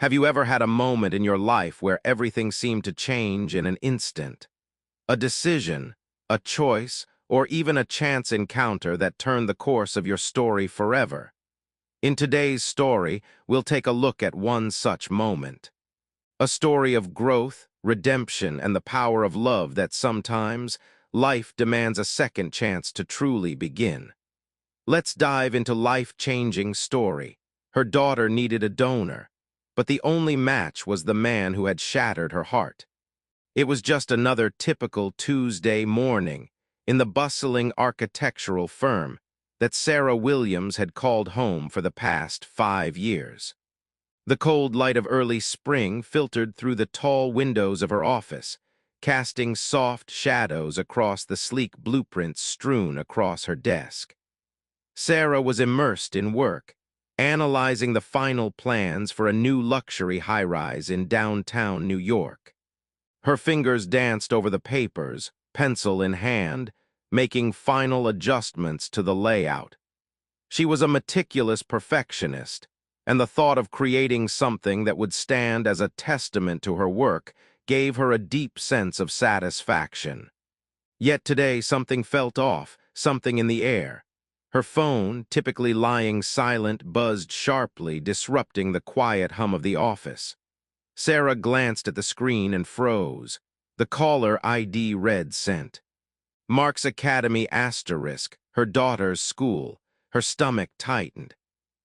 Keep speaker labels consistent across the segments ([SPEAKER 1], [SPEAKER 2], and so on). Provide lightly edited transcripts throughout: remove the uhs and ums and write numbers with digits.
[SPEAKER 1] Have you ever had a moment in your life where everything seemed to change in an instant? A decision, a choice, or even a chance encounter that turned the course of your story forever? In today's story, we'll take a look at one such moment. A story of growth, redemption, and the power of love that sometimes life demands a second chance to truly begin. Let's dive into life-changing story. Her daughter needed a donor, but the only match was the man who had shattered her heart. It was just another typical Tuesday morning in the bustling architectural firm that Sarah Williams had called home for the past 5 years. The cold light of early spring filtered through the tall windows of her office, casting soft shadows across the sleek blueprints strewn across her desk. Sarah was immersed in work, analyzing the final plans for a new luxury high-rise in downtown New York. Her fingers danced over the papers, pencil in hand, making final adjustments to the layout. She was a meticulous perfectionist, and the thought of creating something that would stand as a testament to her work gave her a deep sense of satisfaction. Yet today something felt off, something in the air. Her phone, typically lying silent, buzzed sharply, disrupting the quiet hum of the office. Sarah glanced at the screen and froze. The caller ID read sent. Mark's Academy asterisk, her daughter's school. Her stomach tightened.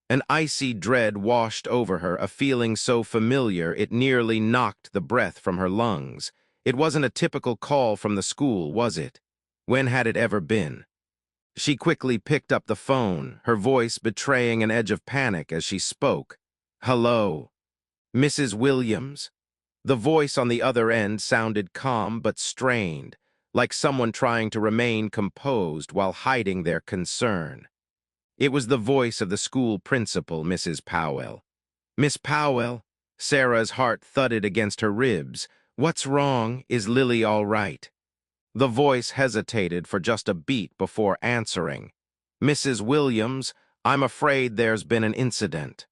[SPEAKER 1] An icy dread washed over her, a feeling so familiar it nearly knocked the breath from her lungs. It wasn't a typical call from the school, was it? When had it ever been? She quickly picked up the phone, her voice betraying an edge of panic as she spoke. "Hello, Mrs. Williams?" The voice on the other end sounded calm but strained, like someone trying to remain composed while hiding their concern. It was the voice of the school principal, Mrs. Powell. "Miss Powell?" Sarah's heart thudded against her ribs. "What's wrong? Is Lily all right?" The voice hesitated for just a beat before answering. "Mrs. Williams, I'm afraid there's been an incident.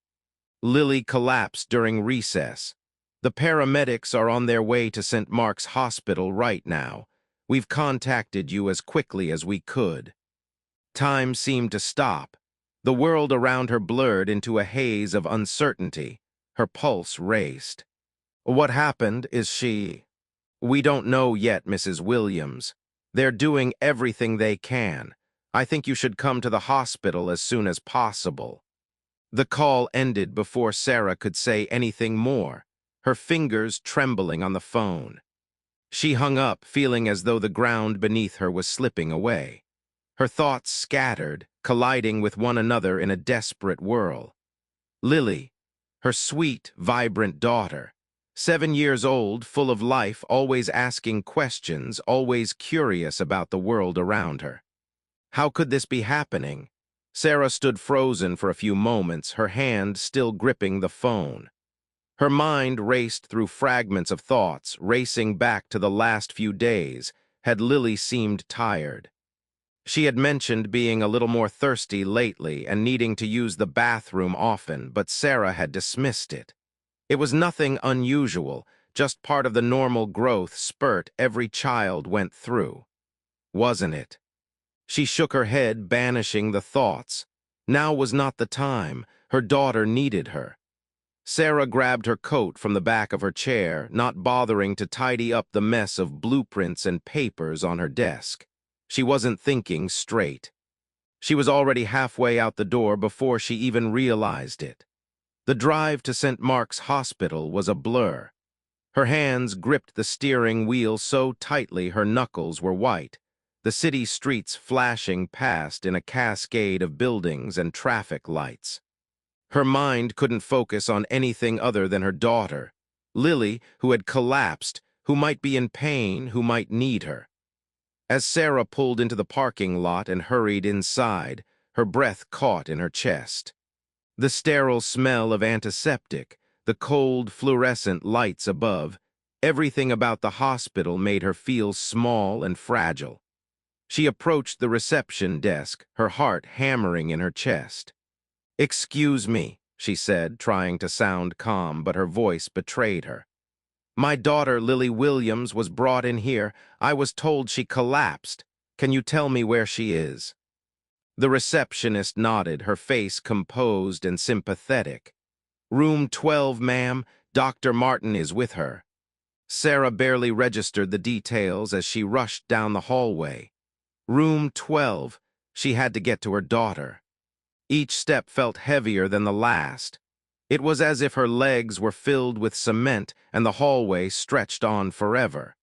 [SPEAKER 1] Lily collapsed during recess. The paramedics are on their way to St. Mark's Hospital right now. We've contacted you as quickly as we could." Time seemed to stop. The world around her blurred into a haze of uncertainty. Her pulse raced. "What happened? Is she—" "We don't know yet, Mrs. Williams. They're doing everything they can. I think you should come to the hospital as soon as possible." The call ended before Sarah could say anything more, her fingers trembling on the phone. She hung up, feeling as though the ground beneath her was slipping away. Her thoughts scattered, colliding with one another in a desperate whirl. Lily, her sweet, vibrant daughter, 7 years old, full of life, always asking questions, always curious about the world around her. How could this be happening? Sarah stood frozen for a few moments, her hand still gripping the phone. Her mind raced through fragments of thoughts, racing back to the last few days. Had Lily seemed tired? She had mentioned being a little more thirsty lately and needing to use the bathroom often, but Sarah had dismissed it. It was nothing unusual, just part of the normal growth spurt every child went through. Wasn't it? She shook her head, banishing the thoughts. Now was not the time. Her daughter needed her. Sarah grabbed her coat from the back of her chair, not bothering to tidy up the mess of blueprints and papers on her desk. She wasn't thinking straight. She was already halfway out the door before she even realized it. The drive to St. Mark's Hospital was a blur. Her hands gripped the steering wheel so tightly her knuckles were white, the city streets flashing past in a cascade of buildings and traffic lights. Her mind couldn't focus on anything other than her daughter, Lily, who had collapsed, who might be in pain, who might need her. As Sarah pulled into the parking lot and hurried inside, her breath caught in her chest. The sterile smell of antiseptic, the cold fluorescent lights above, everything about the hospital made her feel small and fragile. She approached the reception desk, her heart hammering in her chest. "Excuse me," she said, trying to sound calm, but her voice betrayed her. My daughter, Lily Williams, was brought in here. I was told she collapsed. Can you tell me where she is? The receptionist nodded, her face composed and sympathetic. Room 12, ma'am. Dr. Martin is with her. Sarah barely registered the details as she rushed down the hallway. Room 12. She had to get to her daughter. Each step felt heavier than the last. It was as if her legs were filled with cement and the hallway stretched on forever.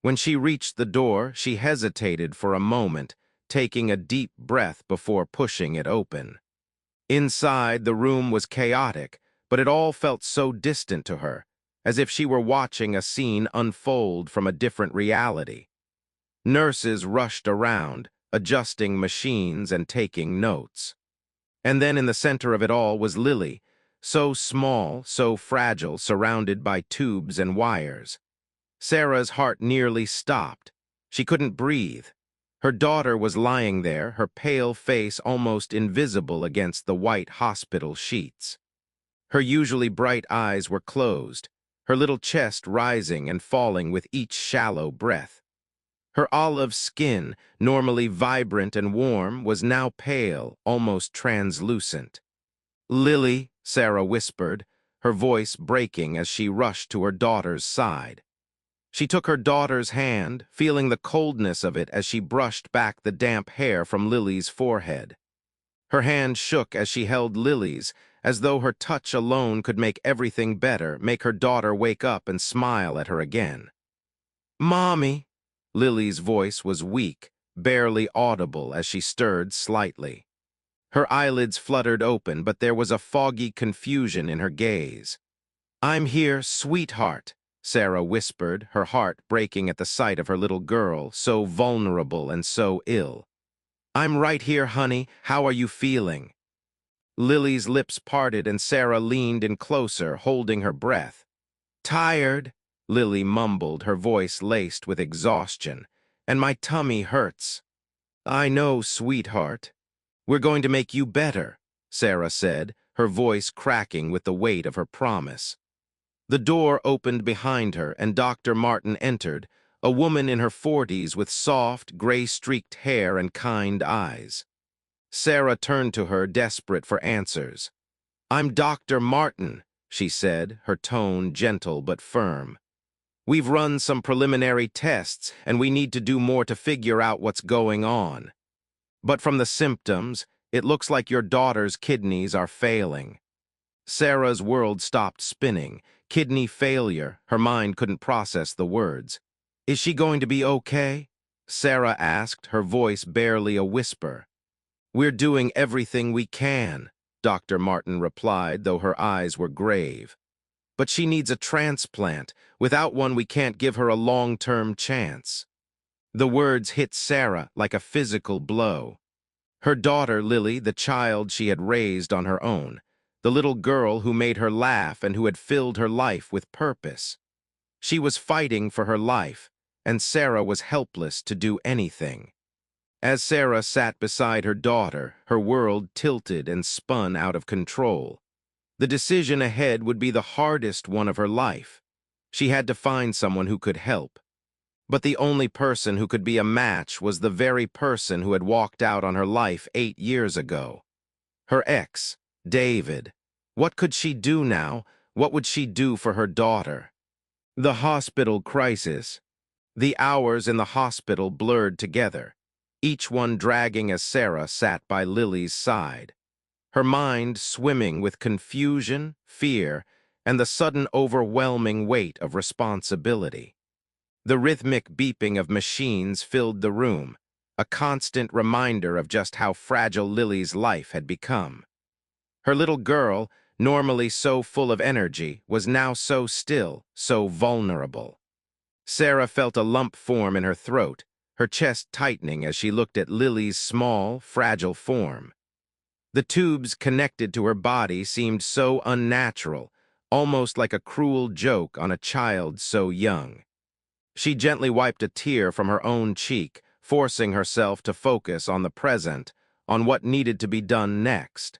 [SPEAKER 1] When she reached the door, she hesitated for a moment, taking a deep breath before pushing it open. Inside, the room was chaotic, but it all felt so distant to her, as if she were watching a scene unfold from a different reality. Nurses rushed around, adjusting machines and taking notes. And then in the center of it all was Lily, so small, so fragile, surrounded by tubes and wires. Sarah's heart nearly stopped. She couldn't breathe. Her daughter was lying there, her pale face almost invisible against the white hospital sheets. Her usually bright eyes were closed, her little chest rising and falling with each shallow breath. Her olive skin, normally vibrant and warm, was now pale, almost translucent. Lily, Sarah whispered, her voice breaking as she rushed to her daughter's side. She took her daughter's hand, feeling the coldness of it as she brushed back the damp hair from Lily's forehead. Her hand shook as she held Lily's, as though her touch alone could make everything better, make her daughter wake up and smile at her again. "Mommy!" Lily's voice was weak, barely audible as she stirred slightly. Her eyelids fluttered open, but there was a foggy confusion in her gaze. "I'm here, sweetheart," Sarah whispered, her heart breaking at the sight of her little girl, so vulnerable and so ill. "I'm right here, honey. How are you feeling?" Lily's lips parted and Sarah leaned in closer, holding her breath. "Tired," Lily mumbled, her voice laced with exhaustion, "and my tummy hurts." "I know, sweetheart. We're going to make you better," Sarah said, her voice cracking with the weight of her promise. The door opened behind her and Dr. Martin entered, a woman in her 40s with soft, gray-streaked hair and kind eyes. Sarah turned to her, desperate for answers. "I'm Dr. Martin," she said, her tone gentle but firm. "We've run some preliminary tests, and we need to do more to figure out what's going on. But from the symptoms, it looks like your daughter's kidneys are failing." Sarah's world stopped spinning. Kidney failure, her mind couldn't process the words. "Is she going to be okay?" Sarah asked, her voice barely a whisper. "We're doing everything we can," Dr. Martin replied, though her eyes were grave. "But she needs a transplant. Without one, we can't give her a long-term chance." The words hit Sarah like a physical blow. Her daughter, Lily, the child she had raised on her own, the little girl who made her laugh and who had filled her life with purpose. She was fighting for her life, and Sarah was helpless to do anything. As Sarah sat beside her daughter, her world tilted and spun out of control. The decision ahead would be the hardest one of her life. She had to find someone who could help. But the only person who could be a match was the very person who had walked out on her life 8 years ago. Her ex, David. What could she do now? What would she do for her daughter? The hospital crisis. The hours in the hospital blurred together, each one dragging as Sarah sat by Lily's side. Her mind swimming with confusion, fear, and the sudden overwhelming weight of responsibility. The rhythmic beeping of machines filled the room, a constant reminder of just how fragile Lily's life had become. Her little girl, normally so full of energy, was now so still, so vulnerable. Sarah felt a lump form in her throat, her chest tightening as she looked at Lily's small, fragile form. The tubes connected to her body seemed so unnatural, almost like a cruel joke on a child so young. She gently wiped a tear from her own cheek, forcing herself to focus on the present, on what needed to be done next.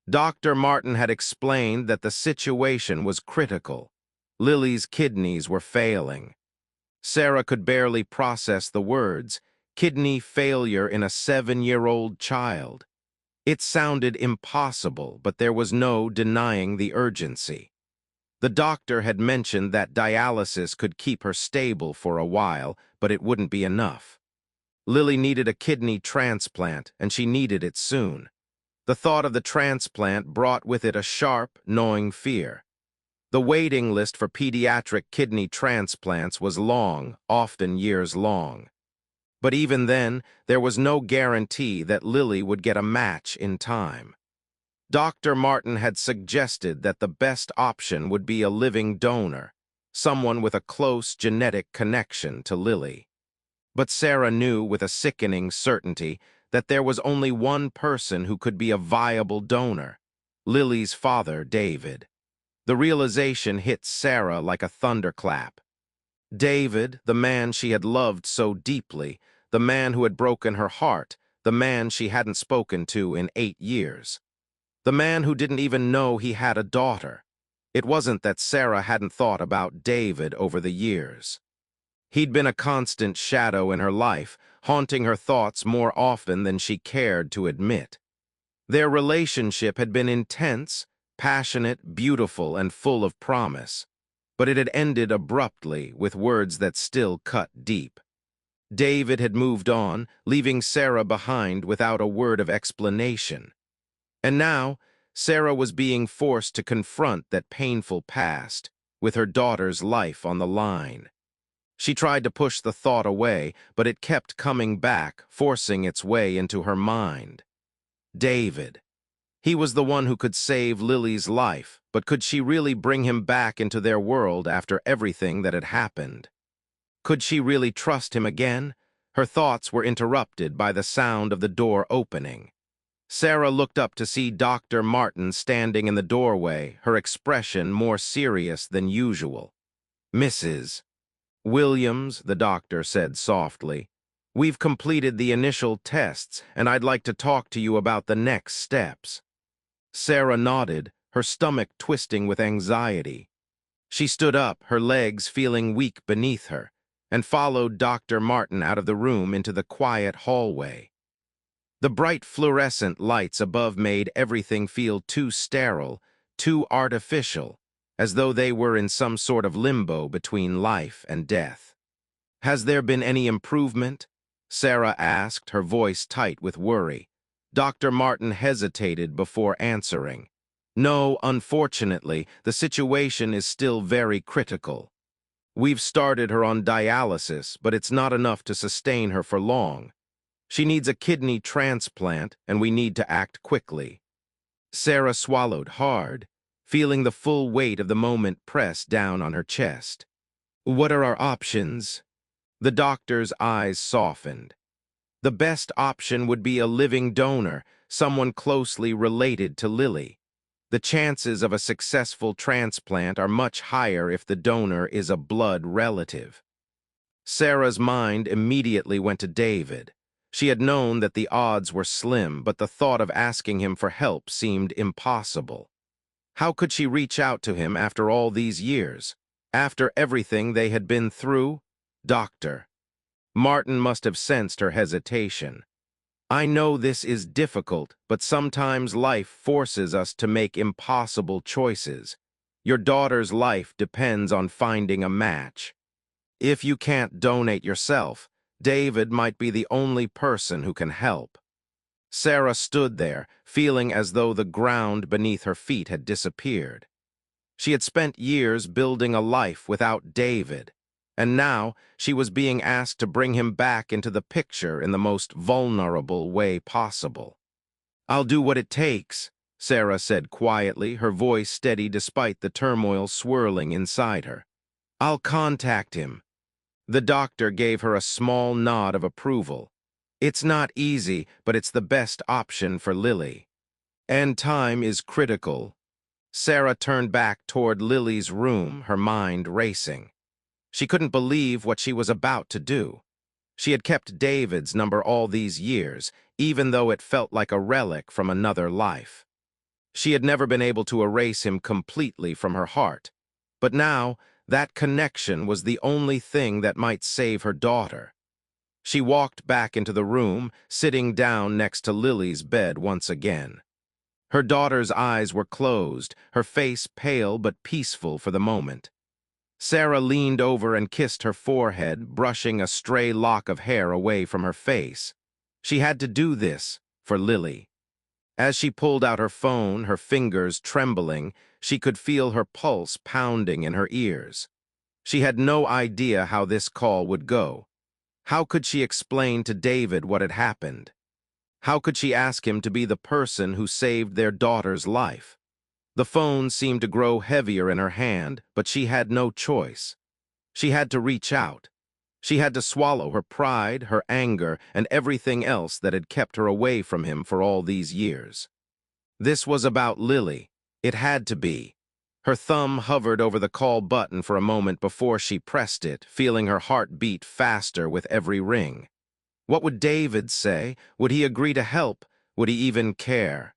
[SPEAKER 1] Dr. Martin had explained that the situation was critical. Lily's kidneys were failing. Sarah could barely process the words, kidney failure in a 7-year-old child. It sounded impossible, but there was no denying the urgency. The doctor had mentioned that dialysis could keep her stable for a while, but it wouldn't be enough. Lily needed a kidney transplant, and she needed it soon. The thought of the transplant brought with it a sharp, gnawing fear. The waiting list for pediatric kidney transplants was long, often years long. But even then, there was no guarantee that Lily would get a match in time. Dr. Martin had suggested that the best option would be a living donor, someone with a close genetic connection to Lily. But Sarah knew with a sickening certainty that there was only one person who could be a viable donor, Lily's father, David. The realization hit Sarah like a thunderclap. David, the man she had loved so deeply, the man who had broken her heart, the man she hadn't spoken to in 8 years. The man who didn't even know he had a daughter. It wasn't that Sarah hadn't thought about David over the years. He'd been a constant shadow in her life, haunting her thoughts more often than she cared to admit. Their relationship had been intense, passionate, beautiful, and full of promise. But it had ended abruptly with words that still cut deep. David had moved on, leaving Sarah behind without a word of explanation. And now, Sarah was being forced to confront that painful past, with her daughter's life on the line. She tried to push the thought away, but it kept coming back, forcing its way into her mind. David. He was the one who could save Lily's life, but could she really bring him back into their world after everything that had happened? Could she really trust him again? Her thoughts were interrupted by the sound of the door opening. Sarah looked up to see Dr. Martin standing in the doorway, her expression more serious than usual. "Mrs. Williams," the doctor said softly, "we've completed the initial tests, and I'd like to talk to you about the next steps." Sarah nodded, her stomach twisting with anxiety. She stood up, her legs feeling weak beneath her, and followed Dr. Martin out of the room into the quiet hallway. The bright fluorescent lights above made everything feel too sterile, too artificial, as though they were in some sort of limbo between life and death. "Has there been any improvement?" Sarah asked, her voice tight with worry. Dr. Martin hesitated before answering. "No, unfortunately, the situation is still very critical. We've started her on dialysis, but it's not enough to sustain her for long. She needs a kidney transplant, and we need to act quickly." Sarah swallowed hard, feeling the full weight of the moment press down on her chest. "What are our options?" The doctor's eyes softened. "The best option would be a living donor, someone closely related to Lily. The chances of a successful transplant are much higher if the donor is a blood relative." Sarah's mind immediately went to David. She had known that the odds were slim, but the thought of asking him for help seemed impossible. How could she reach out to him after all these years? After everything they had been through? Doctor. Martin must have sensed her hesitation. "I know this is difficult, but sometimes life forces us to make impossible choices. Your daughter's life depends on finding a match. If you can't donate yourself, David might be the only person who can help." Sarah stood there, feeling as though the ground beneath her feet had disappeared. She had spent years building a life without David, and now she was being asked to bring him back into the picture in the most vulnerable way possible. "I'll do what it takes," Sarah said quietly, her voice steady despite the turmoil swirling inside her. "I'll contact him." The doctor gave her a small nod of approval. "It's not easy, but it's the best option for Lily. And time is critical." Sarah turned back toward Lily's room, her mind racing. She couldn't believe what she was about to do. She had kept David's number all these years, even though it felt like a relic from another life. She had never been able to erase him completely from her heart. But now, that connection was the only thing that might save her daughter. She walked back into the room, sitting down next to Lily's bed once again. Her daughter's eyes were closed, her face pale but peaceful for the moment. Sarah leaned over and kissed her forehead, brushing a stray lock of hair away from her face. She had to do this for Lily. As she pulled out her phone, her fingers trembling, she could feel her pulse pounding in her ears. She had no idea how this call would go. How could she explain to David what had happened? How could she ask him to be the person who saved their daughter's life? The phone seemed to grow heavier in her hand, but she had no choice. She had to reach out. She had to swallow her pride, her anger, and everything else that had kept her away from him for all these years. This was about Lily. It had to be. Her thumb hovered over the call button for a moment before she pressed it, feeling her heart beat faster with every ring. What would David say? Would he agree to help? Would he even care?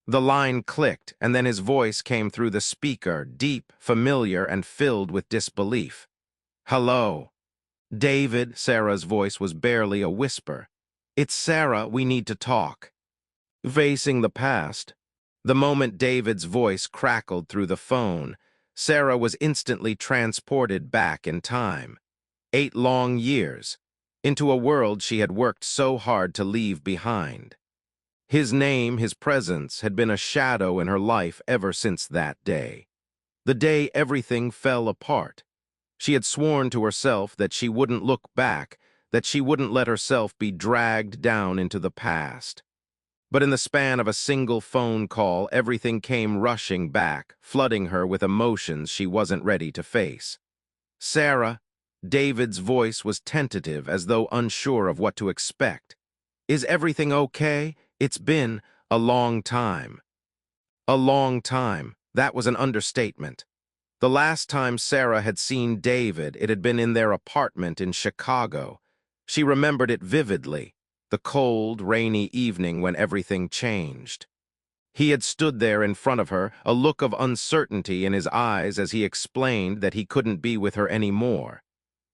[SPEAKER 1] The line clicked, and then his voice came through the speaker, deep, familiar, and filled with disbelief. "Hello." "David," Sarah's voice was barely a whisper. "It's Sarah, we need to talk." Facing the past, the moment David's voice crackled through the phone, Sarah was instantly transported back in time. 8 long years, into a world she had worked so hard to leave behind. His name, his presence, had been a shadow in her life ever since that day. The day everything fell apart. She had sworn to herself that she wouldn't look back, that she wouldn't let herself be dragged down into the past. But in the span of a single phone call, everything came rushing back, flooding her with emotions she wasn't ready to face. "Sarah," David's voice was tentative, as though unsure of what to expect. "Is everything okay? It's been a long time." A long time. That was an understatement. The last time Sarah had seen David, it had been in their apartment in Chicago. She remembered it vividly, the cold, rainy evening when everything changed. He had stood there in front of her, a look of uncertainty in his eyes as he explained that he couldn't be with her anymore.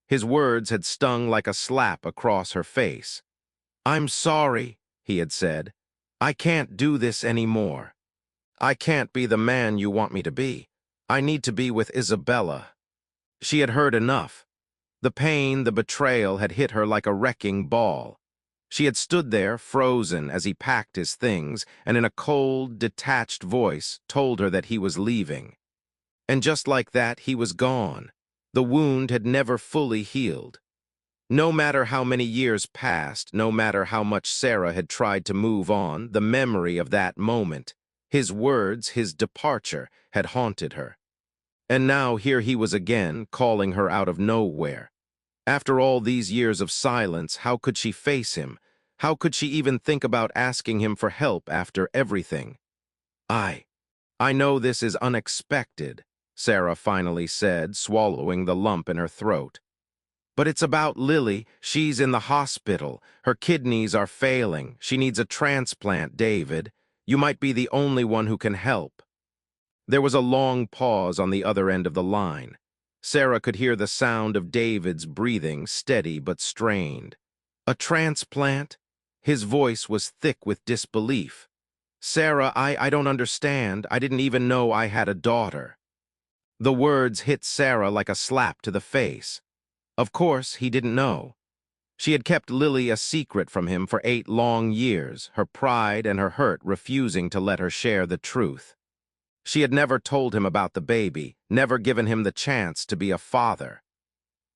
[SPEAKER 1] His words had stung like a slap across her face. "I'm sorry," he had said. "I can't do this anymore. I can't be the man you want me to be. I need to be with Isabella." She had heard enough. The pain, the betrayal had hit her like a wrecking ball. She had stood there, frozen, as he packed his things, and in a cold, detached voice told her that he was leaving. And just like that, he was gone. The wound had never fully healed. No matter how many years passed, no matter how much Sarah had tried to move on, the memory of that moment, his words, his departure, had haunted her. And now here he was again, calling her out of nowhere. After all these years of silence, how could she face him? How could she even think about asking him for help after everything? I know this is unexpected," Sarah finally said, swallowing the lump in her throat. "But it's about Lily. She's in the hospital. Her kidneys are failing. She needs a transplant, David. You might be the only one who can help." There was a long pause on the other end of the line. Sarah could hear the sound of David's breathing, steady but strained. "A transplant?" His voice was thick with disbelief. "Sarah, I don't understand. I didn't even know I had a daughter." The words hit Sarah like a slap to the face. Of course, he didn't know. She had kept Lily a secret from him for 8 long years, her pride and her hurt refusing to let her share the truth. She had never told him about the baby, never given him the chance to be a father.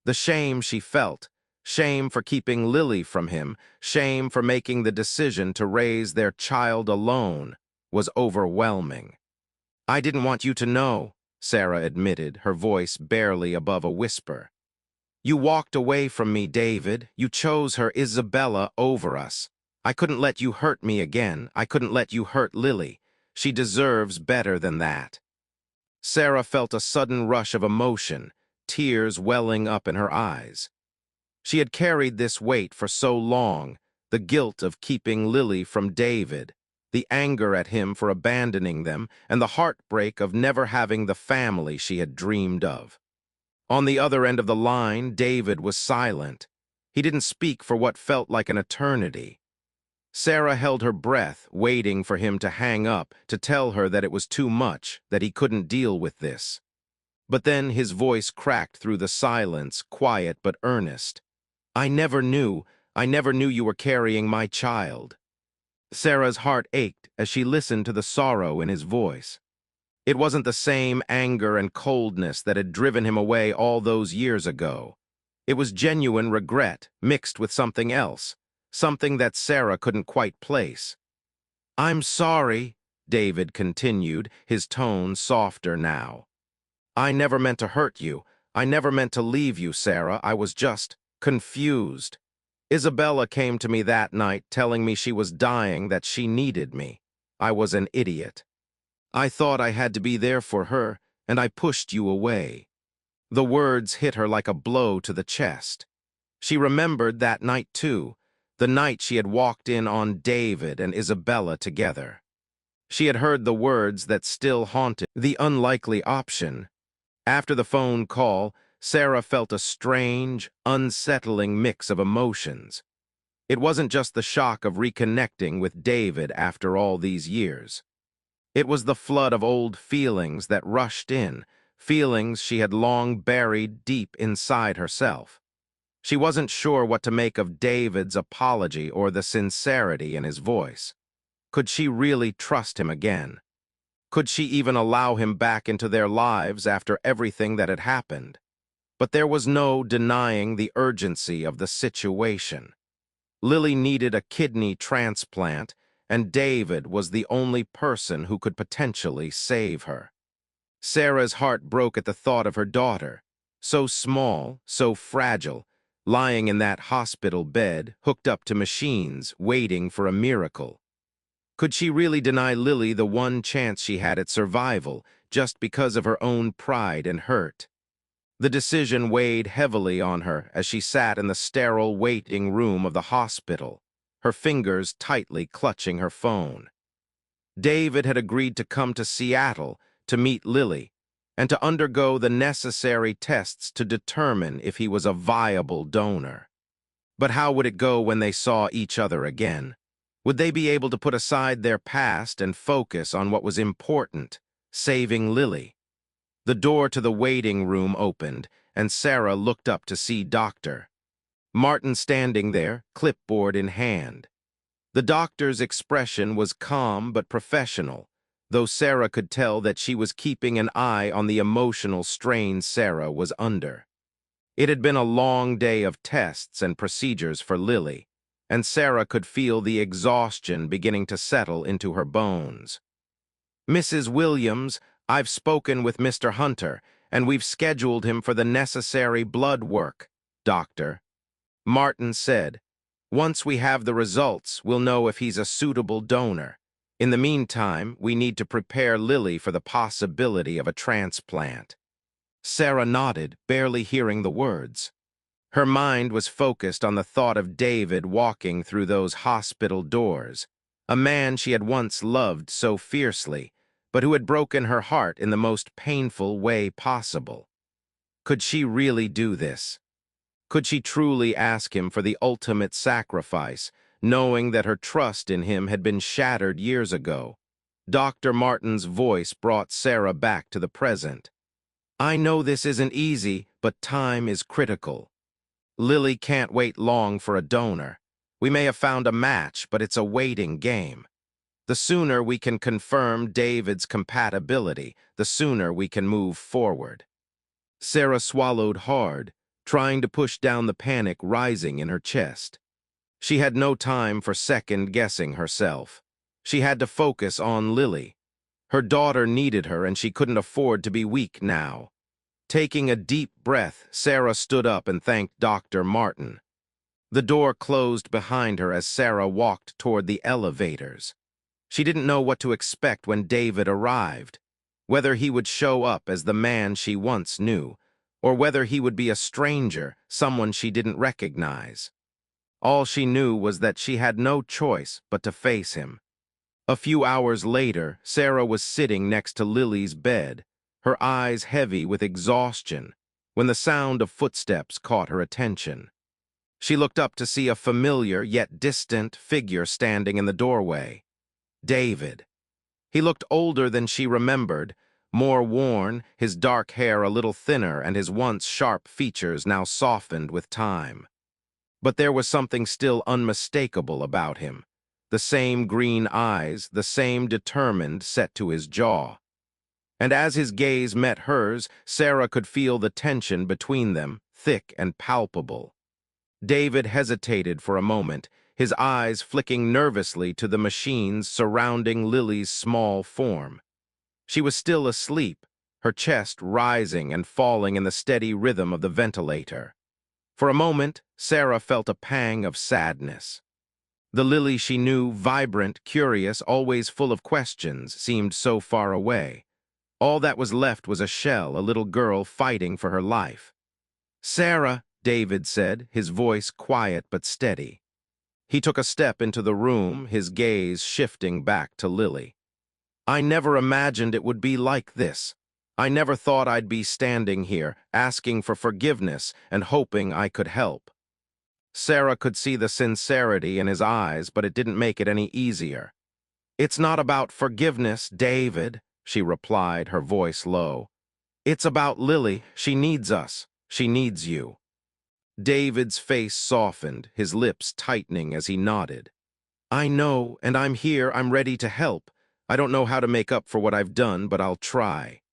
[SPEAKER 1] The shame she felt, shame for keeping Lily from him, shame for making the decision to raise their child alone, was overwhelming. "I didn't want you to know," Sarah admitted, her voice barely above a whisper. "You walked away from me, David. You chose her Isabella over us. I couldn't let you hurt me again. I couldn't let you hurt Lily. She deserves better than that." Sarah felt a sudden rush of emotion, tears welling up in her eyes. She had carried this weight for so long, the guilt of keeping Lily from David, the anger at him for abandoning them, and the heartbreak of never having the family she had dreamed of. On the other end of the line, David was silent. He didn't speak for what felt like an eternity. Sarah held her breath, waiting for him to hang up, to tell her that it was too much, that he couldn't deal with this. But then his voice cracked through the silence, quiet but earnest. I never knew you were carrying my child." Sarah's heart ached as she listened to the sorrow in his voice. It wasn't the same anger and coldness that had driven him away all those years ago. It was genuine regret mixed with something else, something that Sarah couldn't quite place. "I'm sorry," David continued, his tone softer now. "I never meant to hurt you. I never meant to leave you, Sarah. I was just confused. Isabella came to me that night telling me she was dying, that she needed me. I was an idiot. I thought I had to be there for her, and I pushed you away." The words hit her like a blow to the chest. She remembered that night too, the night she had walked in on David and Isabella together. She had heard the words that still haunted the unlikely option. After the phone call, Sarah felt a strange, unsettling mix of emotions. It wasn't just the shock of reconnecting with David after all these years. It was the flood of old feelings that rushed in, feelings she had long buried deep inside herself. She wasn't sure what to make of David's apology or the sincerity in his voice. Could she really trust him again? Could she even allow him back into their lives after everything that had happened? But there was no denying the urgency of the situation. Lily needed a kidney transplant, and David was the only person who could potentially save her. Sarah's heart broke at the thought of her daughter, so small, so fragile, lying in that hospital bed, hooked up to machines, waiting for a miracle. Could she really deny Lily the one chance she had at survival, just because of her own pride and hurt? The decision weighed heavily on her as she sat in the sterile waiting room of the hospital, her fingers tightly clutching her phone. David had agreed to come to Seattle to meet Lily and to undergo the necessary tests to determine if he was a viable donor. But how would it go when they saw each other again? Would they be able to put aside their past and focus on what was important, saving Lily? The door to the waiting room opened, and Sarah looked up to see Dr. Martin standing there, clipboard in hand. The doctor's expression was calm but professional, though Sarah could tell that she was keeping an eye on the emotional strain Sarah was under. It had been a long day of tests and procedures for Lily, and Sarah could feel the exhaustion beginning to settle into her bones. "Mrs. Williams, I've spoken with Mr. Hunter, and we've scheduled him for the necessary blood work, Doctor," Martin said. "Once we have the results, we'll know if he's a suitable donor. In the meantime, we need to prepare Lily for the possibility of a transplant." Sarah nodded, barely hearing the words. Her mind was focused on the thought of David walking through those hospital doors, a man she had once loved so fiercely, but who had broken her heart in the most painful way possible. Could she really do this? Could she truly ask him for the ultimate sacrifice, knowing that her trust in him had been shattered years ago? Dr. Martin's voice brought Sarah back to the present. "I know this isn't easy, but time is critical. Lily can't wait long for a donor. We may have found a match, but it's a waiting game. The sooner we can confirm David's compatibility, the sooner we can move forward." Sarah swallowed hard, trying to push down the panic rising in her chest. She had no time for second-guessing herself. She had to focus on Lily. Her daughter needed her, and she couldn't afford to be weak now. Taking a deep breath, Sarah stood up and thanked Dr. Martin. The door closed behind her as Sarah walked toward the elevators. She didn't know what to expect when David arrived, whether he would show up as the man she once knew, or whether he would be a stranger, someone she didn't recognize. All she knew was that she had no choice but to face him. A few hours later, Sarah was sitting next to Lily's bed, her eyes heavy with exhaustion, when the sound of footsteps caught her attention. She looked up to see a familiar yet distant figure standing in the doorway. David. He looked older than she remembered, more worn, his dark hair a little thinner and his once sharp features now softened with time. But there was something still unmistakable about him. The same green eyes, the same determined set to his jaw. And as his gaze met hers, Sarah could feel the tension between them, thick and palpable. David hesitated for a moment, his eyes flicking nervously to the machines surrounding Lily's small form. She was still asleep, her chest rising and falling in the steady rhythm of the ventilator. For a moment, Sarah felt a pang of sadness. The Lily she knew, vibrant, curious, always full of questions, seemed so far away. All that was left was a shell, a little girl fighting for her life. "Sarah," David said, his voice quiet but steady. He took a step into the room, his gaze shifting back to Lily. "I never imagined it would be like this. I never thought I'd be standing here, asking for forgiveness and hoping I could help." Sarah could see the sincerity in his eyes, but it didn't make it any easier. "It's not about forgiveness, David," she replied, her voice low. "It's about Lily. She needs us. She needs you." David's face softened, his lips tightening as he nodded. "I know, and I'm here. I'm ready to help. I don't know how to make up for what I've done, but I'll try."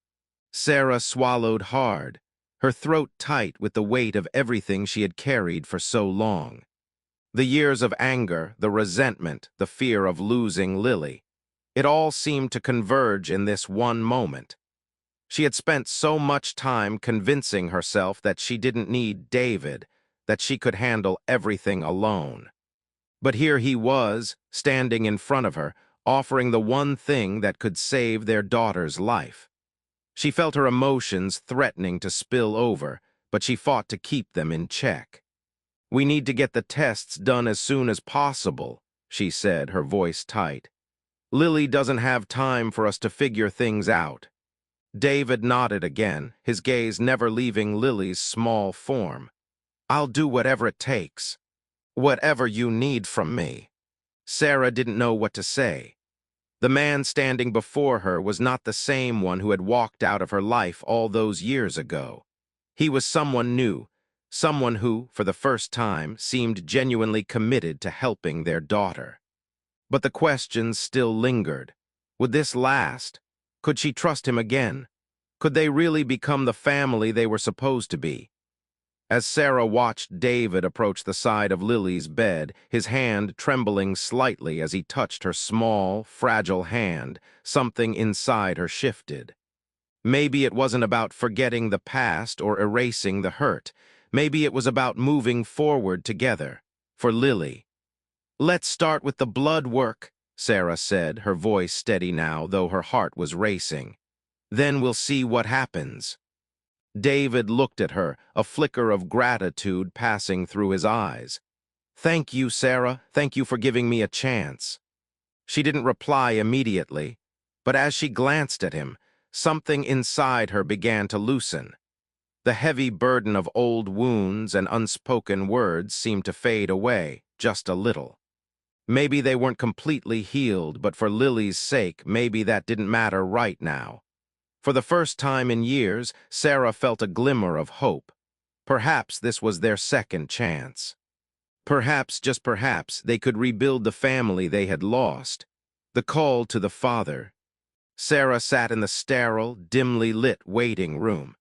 [SPEAKER 1] Sarah swallowed hard, her throat tight with the weight of everything she had carried for so long. The years of anger, the resentment, the fear of losing Lily. It all seemed to converge in this one moment. She had spent so much time convincing herself that she didn't need David, that she could handle everything alone. But here he was, standing in front of her, offering the one thing that could save their daughter's life. She felt her emotions threatening to spill over, but she fought to keep them in check. "We need to get the tests done as soon as possible," she said, her voice tight. "Lily doesn't have time for us to figure things out." David nodded again, his gaze never leaving Lily's small form. "I'll do whatever it takes. Whatever you need from me." Sarah didn't know what to say. The man standing before her was not the same one who had walked out of her life all those years ago. He was someone new, someone who, for the first time, seemed genuinely committed to helping their daughter. But the questions still lingered. Would this last? Could she trust him again? Could they really become the family they were supposed to be? As Sarah watched David approach the side of Lily's bed, his hand trembling slightly as he touched her small, fragile hand, something inside her shifted. Maybe it wasn't about forgetting the past or erasing the hurt. Maybe it was about moving forward together. For Lily. "Let's start with the blood work," Sarah said, her voice steady now, though her heart was racing. "Then we'll see what happens." David looked at her, a flicker of gratitude passing through his eyes. "Thank you, Sarah. Thank you for giving me a chance." She didn't reply immediately, but as she glanced at him, something inside her began to loosen. The heavy burden of old wounds and unspoken words seemed to fade away, just a little. Maybe they weren't completely healed, but for Lily's sake, maybe that didn't matter right now. For the first time in years, Sarah felt a glimmer of hope. Perhaps this was their second chance. Perhaps, just perhaps, they could rebuild the family they had lost. The call to the father. Sarah sat in the sterile, dimly lit waiting room,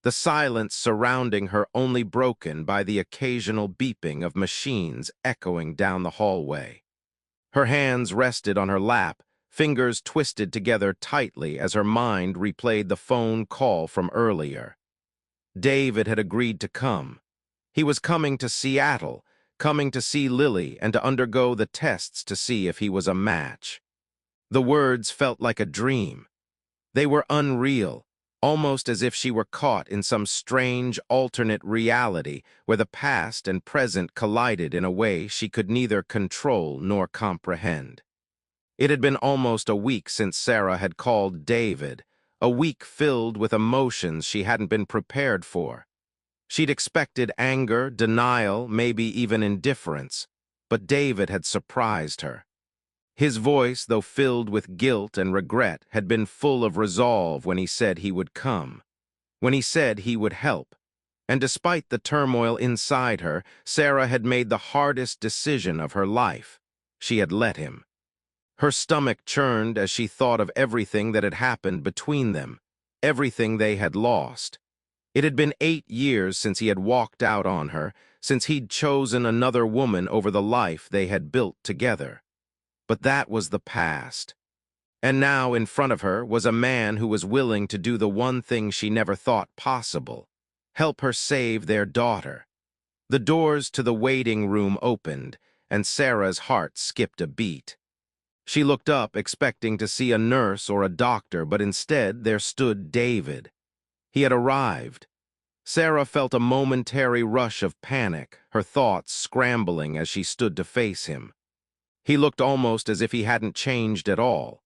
[SPEAKER 1] the silence surrounding her only broken by the occasional beeping of machines echoing down the hallway. Her hands rested on her lap, fingers twisted together tightly as her mind replayed the phone call from earlier. David had agreed to come. He was coming to Seattle, coming to see Lily and to undergo the tests to see if he was a match. The words felt like a dream. They were unreal, almost as if she were caught in some strange alternate reality where the past and present collided in a way she could neither control nor comprehend. It had been almost a week since Sarah had called David, a week filled with emotions she hadn't been prepared for. She'd expected anger, denial, maybe even indifference, but David had surprised her. His voice, though filled with guilt and regret, had been full of resolve when he said he would come, when he said he would help. And despite the turmoil inside her, Sarah had made the hardest decision of her life. She had let him. Her stomach churned as she thought of everything that had happened between them, everything they had lost. It had been 8 years since he had walked out on her, since he'd chosen another woman over the life they had built together. But that was the past. And now in front of her was a man who was willing to do the one thing she never thought possible, help her save their daughter. The doors to the waiting room opened, and Sarah's heart skipped a beat. She looked up, expecting to see a nurse or a doctor, but instead there stood David. He had arrived. Sarah felt a momentary rush of panic, her thoughts scrambling as she stood to face him. He looked almost as if he hadn't changed at all.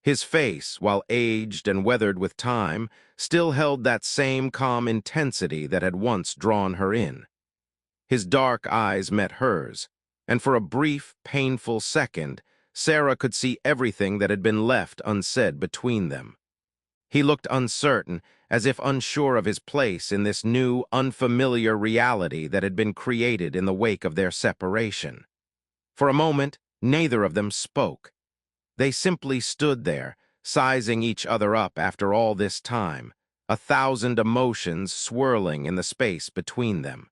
[SPEAKER 1] His face, while aged and weathered with time, still held that same calm intensity that had once drawn her in. His dark eyes met hers, and for a brief, painful second, Sarah could see everything that had been left unsaid between them. He looked uncertain, as if unsure of his place in this new, unfamiliar reality that had been created in the wake of their separation. For a moment, neither of them spoke. They simply stood there, sizing each other up after all this time, 1,000 emotions swirling in the space between them.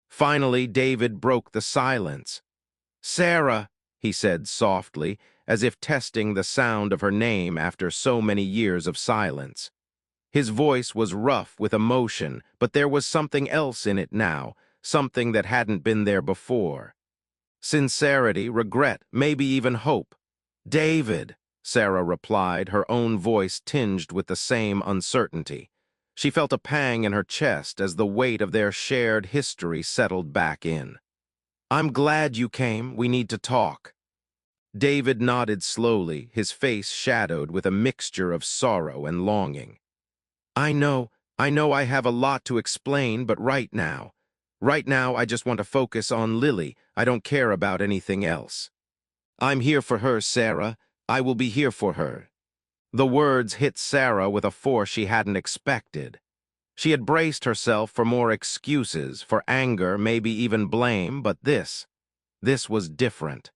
[SPEAKER 1] Finally, David broke the silence. "Sarah," he said softly, as if testing the sound of her name after so many years of silence. His voice was rough with emotion, but there was something else in it now, something that hadn't been there before. Sincerity, regret, maybe even hope. "David," Sarah replied, her own voice tinged with the same uncertainty. She felt a pang in her chest as the weight of their shared history settled back in. "I'm glad you came. We need to talk." David nodded slowly, his face shadowed with a mixture of sorrow and longing. I know I have a lot to explain, but right now I just want to focus on Lily. I don't care about anything else." "I'm here for her, Sarah. I will be here for her." The words hit Sarah with a force she hadn't expected. She had braced herself for more excuses, for anger, maybe even blame, but this was different.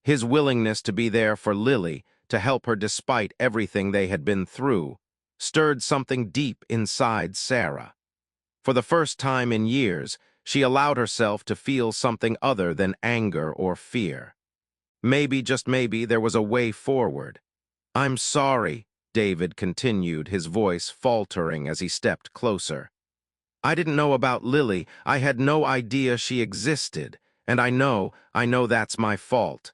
[SPEAKER 1] His willingness to be there for Lily, to help her despite everything they had been through, stirred something deep inside Sarah. For the first time in years, she allowed herself to feel something other than anger or fear. Maybe, just maybe, there was a way forward. "I'm sorry," David continued, his voice faltering as he stepped closer. "I didn't know about Lily. I had no idea she existed, and I know that's my fault.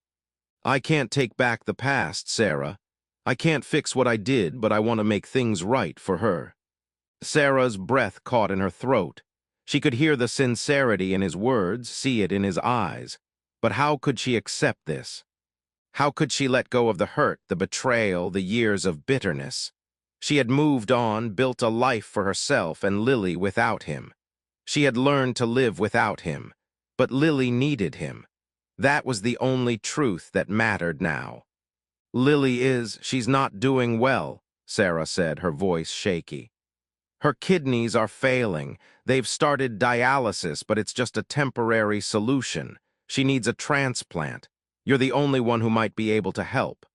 [SPEAKER 1] I can't take back the past, Sarah. I can't fix what I did, but I want to make things right for her." Sarah's breath caught in her throat. She could hear the sincerity in his words, see it in his eyes. But how could she accept this? How could she let go of the hurt, the betrayal, the years of bitterness? She had moved on, built a life for herself and Lily without him. She had learned to live without him. But Lily needed him. That was the only truth that mattered now. She's not doing well," Sarah said, her voice shaky. "Her kidneys are failing. They've started dialysis, but it's just a temporary solution. She needs a transplant. You're the only one who might be able to help."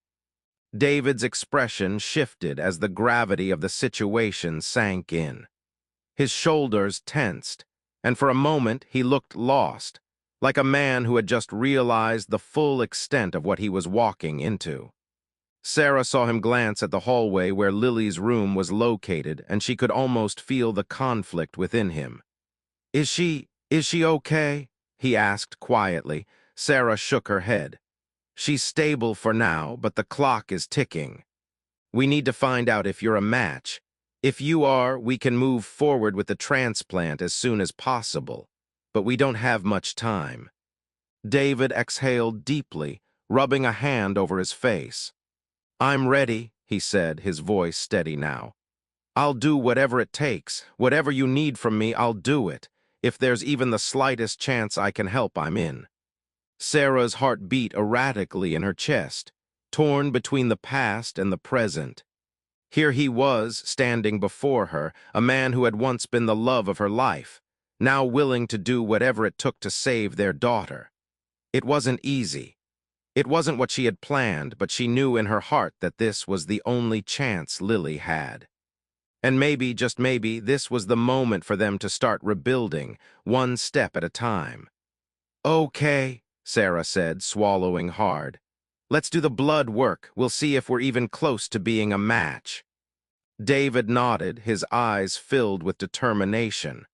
[SPEAKER 1] David's expression shifted as the gravity of the situation sank in. His shoulders tensed, and for a moment he looked lost, like a man who had just realized the full extent of what he was walking into. Sarah saw him glance at the hallway where Lily's room was located, and she could almost feel the conflict within him. Is she okay?" he asked quietly. Sarah shook her head. "She's stable for now, but the clock is ticking. We need to find out if you're a match. If you are, we can move forward with the transplant as soon as possible. But we don't have much time." David exhaled deeply, rubbing a hand over his face. "I'm ready," he said, his voice steady now. "I'll do whatever it takes. Whatever you need from me, I'll do it. If there's even the slightest chance I can help, I'm in." Sarah's heart beat erratically in her chest, torn between the past and the present. Here he was, standing before her, a man who had once been the love of her life, now willing to do whatever it took to save their daughter. It wasn't easy. It wasn't what she had planned, but she knew in her heart that this was the only chance Lily had. And maybe, just maybe, this was the moment for them to start rebuilding, one step at a time. "Okay," Sarah said, swallowing hard. "Let's do the blood work. We'll see if we're even close to being a match." David nodded, his eyes filled with determination.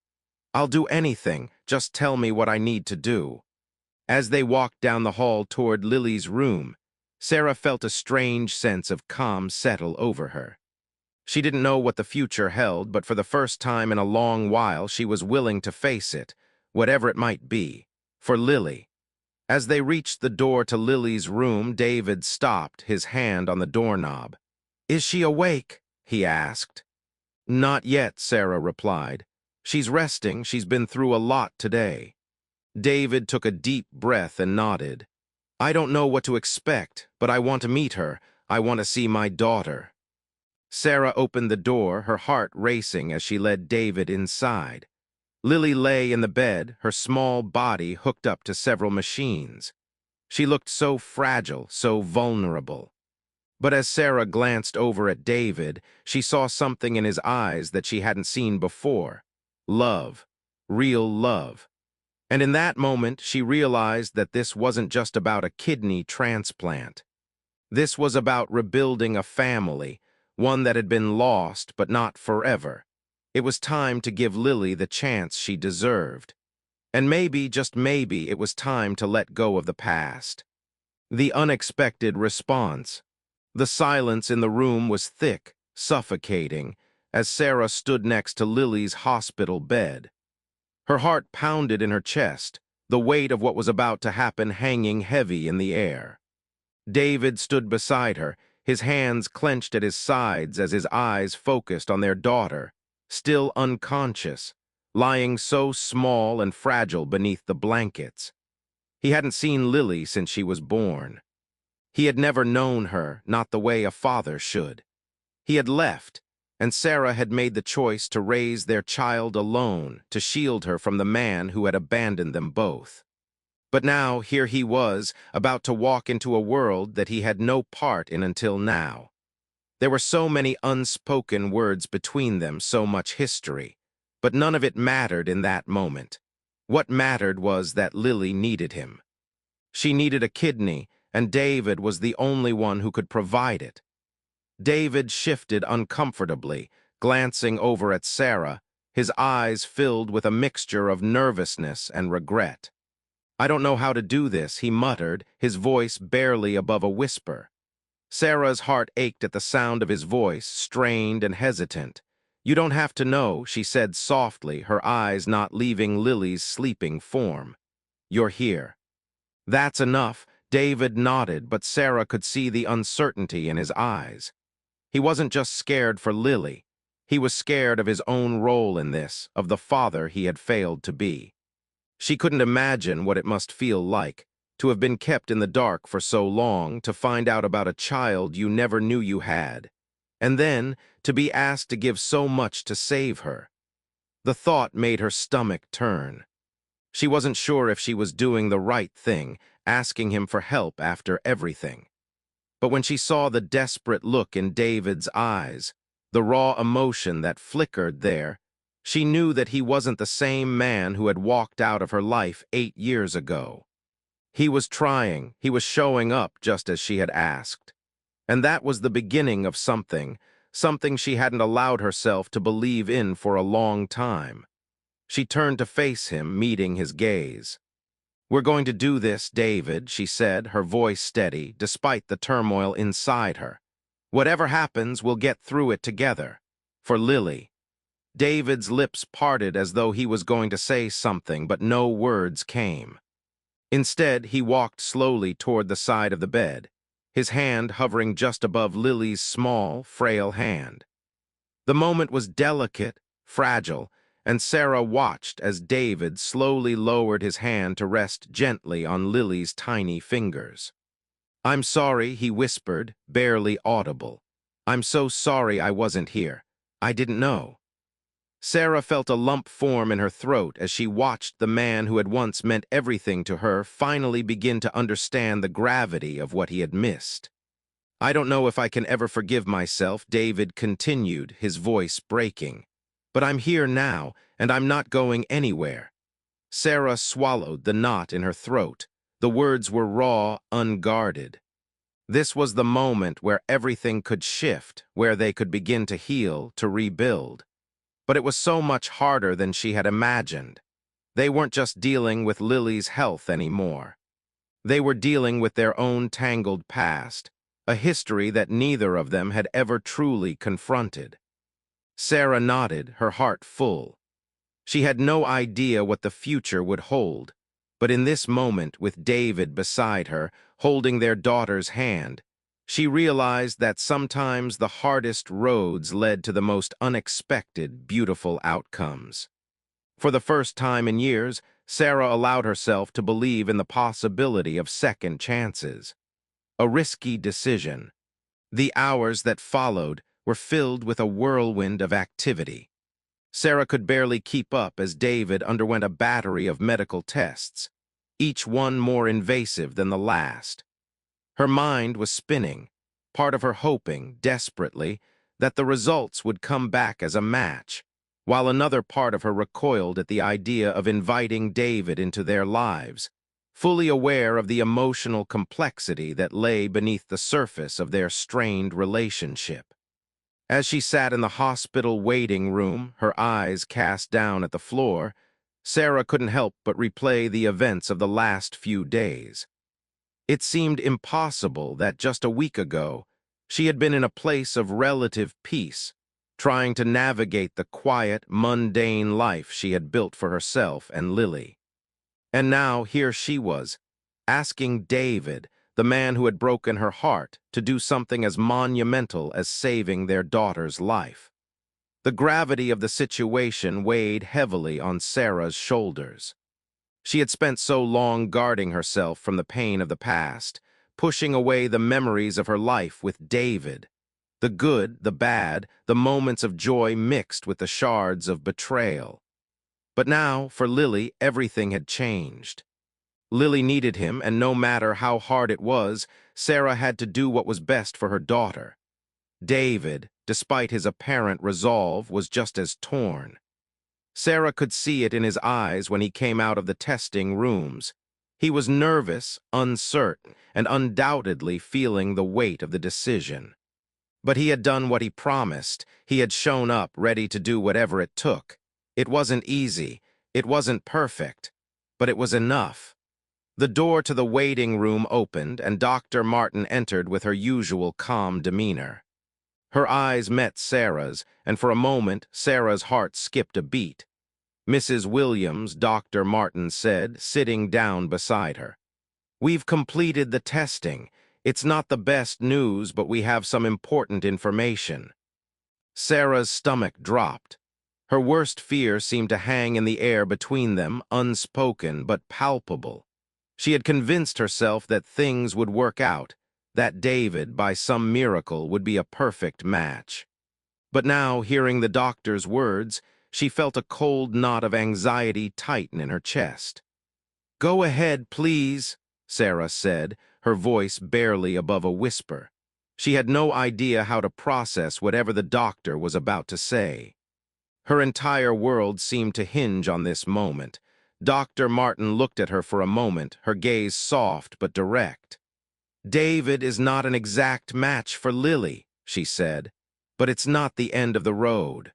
[SPEAKER 1] "I'll do anything. Just tell me what I need to do." As they walked down the hall toward Lily's room, Sarah felt a strange sense of calm settle over her. She didn't know what the future held, but for the first time in a long while she was willing to face it, whatever it might be, for Lily. As they reached the door to Lily's room, David stopped, his hand on the doorknob. "Is she awake?" he asked. "Not yet," Sarah replied. "She's resting. She's been through a lot today." David took a deep breath and nodded. "I don't know what to expect, but I want to meet her. I want to see my daughter." Sarah opened the door, her heart racing as she led David inside. Lily lay in the bed, her small body hooked up to several machines. She looked so fragile, so vulnerable. But as Sarah glanced over at David, she saw something in his eyes that she hadn't seen before. Love. Real love. And in that moment, she realized that this wasn't just about a kidney transplant. This was about rebuilding a family, one that had been lost but not forever. It was time to give Lily the chance she deserved. And maybe, just maybe, it was time to let go of the past. The unexpected response. The silence in the room was thick, suffocating, as Sarah stood next to Lily's hospital bed. Her heart pounded in her chest, the weight of what was about to happen hanging heavy in the air. David stood beside her, his hands clenched at his sides as his eyes focused on their daughter, still unconscious, lying so small and fragile beneath the blankets. He hadn't seen Lily since she was born. He had never known her, not the way a father should. He had left, and Sarah had made the choice to raise their child alone, to shield her from the man who had abandoned them both. But now, here he was, about to walk into a world that he had no part in until now. There were so many unspoken words between them, so much history, but none of it mattered in that moment. What mattered was that Lily needed him. She needed a kidney, and David was the only one who could provide it. David shifted uncomfortably, glancing over at Sarah, his eyes filled with a mixture of nervousness and regret. "I don't know how to do this," he muttered, his voice barely above a whisper. Sarah's heart ached at the sound of his voice, strained and hesitant. "You don't have to know," she said softly, her eyes not leaving Lily's sleeping form. "You're here." "That's enough." David nodded, but Sarah could see the uncertainty in his eyes. He wasn't just scared for Lily. He was scared of his own role in this, of the father he had failed to be. She couldn't imagine what it must feel like, to have been kept in the dark for so long, to find out about a child you never knew you had, and then to be asked to give so much to save her. The thought made her stomach turn. She wasn't sure if she was doing the right thing, asking him for help after everything. But when she saw the desperate look in David's eyes, the raw emotion that flickered there, she knew that he wasn't the same man who had walked out of her life 8 years ago. He was trying, he was showing up just as she had asked. And that was the beginning of something she hadn't allowed herself to believe in for a long time. She turned to face him, meeting his gaze. "We're going to do this, David," she said, her voice steady, despite the turmoil inside her. "Whatever happens, we'll get through it together. For Lily." David's lips parted as though he was going to say something, but no words came. Instead, he walked slowly toward the side of the bed, his hand hovering just above Lily's small, frail hand. The moment was delicate, fragile, and Sarah watched as David slowly lowered his hand to rest gently on Lily's tiny fingers. "I'm sorry," he whispered, barely audible. "I'm so sorry I wasn't here. I didn't know." Sarah felt a lump form in her throat as she watched the man who had once meant everything to her finally begin to understand the gravity of what he had missed. "I don't know if I can ever forgive myself," David continued, his voice breaking. "But I'm here now, and I'm not going anywhere." Sarah swallowed the knot in her throat. The words were raw, unguarded. This was the moment where everything could shift, where they could begin to heal, to rebuild. But it was so much harder than she had imagined. They weren't just dealing with Lily's health anymore. They were dealing with their own tangled past, a history that neither of them had ever truly confronted. Sarah nodded, her heart full. She had no idea what the future would hold, but in this moment, with David beside her, holding their daughter's hand, she realized that sometimes the hardest roads led to the most unexpected, beautiful outcomes. For the first time in years, Sarah allowed herself to believe in the possibility of second chances. A risky decision. The hours that followed were filled with a whirlwind of activity. Sarah could barely keep up as David underwent a battery of medical tests, each one more invasive than the last. Her mind was spinning, part of her hoping, desperately, that the results would come back as a match, while another part of her recoiled at the idea of inviting David into their lives, fully aware of the emotional complexity that lay beneath the surface of their strained relationship. As she sat in the hospital waiting room, her eyes cast down at the floor, Sarah couldn't help but replay the events of the last few days. It seemed impossible that just a week ago, she had been in a place of relative peace, trying to navigate the quiet, mundane life she had built for herself and Lily. And now here she was, asking David, the man who had broken her heart, to do something as monumental as saving their daughter's life. The gravity of the situation weighed heavily on Sarah's shoulders. She had spent so long guarding herself from the pain of the past, pushing away the memories of her life with David. The good, the bad, the moments of joy mixed with the shards of betrayal. But now, for Lily, everything had changed. Lily needed him, and no matter how hard it was, Sarah had to do what was best for her daughter. David, despite his apparent resolve, was just as torn. Sarah could see it in his eyes when he came out of the testing rooms. He was nervous, uncertain, and undoubtedly feeling the weight of the decision. But he had done what he promised. He had shown up, ready to do whatever it took. It wasn't easy. It wasn't perfect. But it was enough. The door to the waiting room opened, and Dr. Martin entered with her usual calm demeanor. Her eyes met Sarah's, and for a moment, Sarah's heart skipped a beat. "Mrs. Williams," Dr. Martin said, sitting down beside her. "We've completed the testing. It's not the best news, but we have some important information." Sarah's stomach dropped. Her worst fear seemed to hang in the air between them, unspoken but palpable. She had convinced herself that things would work out, that David, by some miracle, would be a perfect match. But now, hearing the doctor's words, she felt a cold knot of anxiety tighten in her chest. "Go ahead, please," Sarah said, her voice barely above a whisper. She had no idea how to process whatever the doctor was about to say. Her entire world seemed to hinge on this moment. Dr. Martin looked at her for a moment, her gaze soft but direct. "David is not an exact match for Lily," she said, "but it's not the end of the road.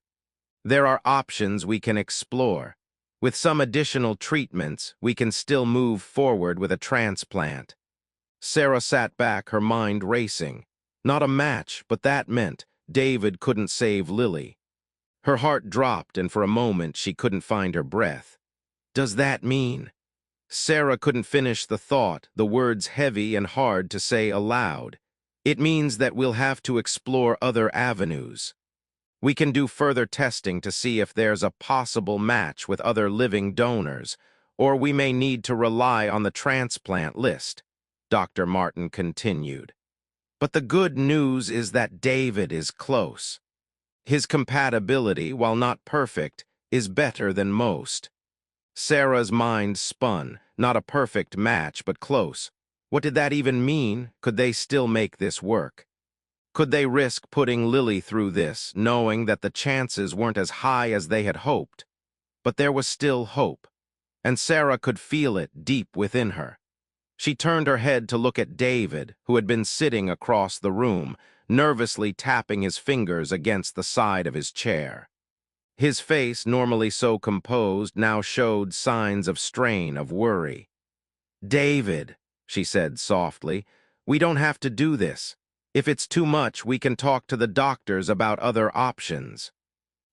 [SPEAKER 1] There are options we can explore. With some additional treatments, we can still move forward with a transplant." Sarah sat back, her mind racing. Not a match, but that meant David couldn't save Lily. Her heart dropped, and for a moment she couldn't find her breath. "Does that mean?" Sarah couldn't finish the thought, the words heavy and hard to say aloud. It means that we'll have to explore other avenues. We can do further testing to see if there's a possible match with other living donors, or we may need to rely on the transplant list, Dr. Martin continued. But the good news is that David is close. His compatibility, while not perfect, is better than most. Sarah's mind spun, not a perfect match, but close. What did that even mean? Could they still make this work? Could they risk putting Lily through this, knowing that the chances weren't as high as they had hoped? But there was still hope, and Sarah could feel it deep within her. She turned her head to look at David, who had been sitting across the room, nervously tapping his fingers against the side of his chair. His face, normally so composed, now showed signs of strain, of worry. "David," she said softly, "we don't have to do this. If it's too much, we can talk to the doctors about other options.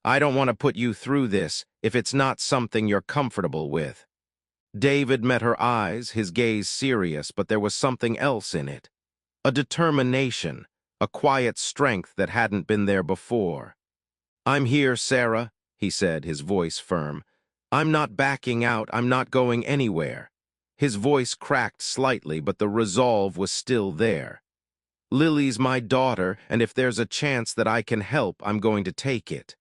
[SPEAKER 1] I don't want to put you through this if it's not something you're comfortable with." David met her eyes, his gaze serious, but there was something else in it. A determination, a quiet strength that hadn't been there before. "I'm here, Sarah," he said, his voice firm. "I'm not backing out, I'm not going anywhere." His voice cracked slightly, but the resolve was still there. "Lily's my daughter, and if there's a chance that I can help, I'm going to take it."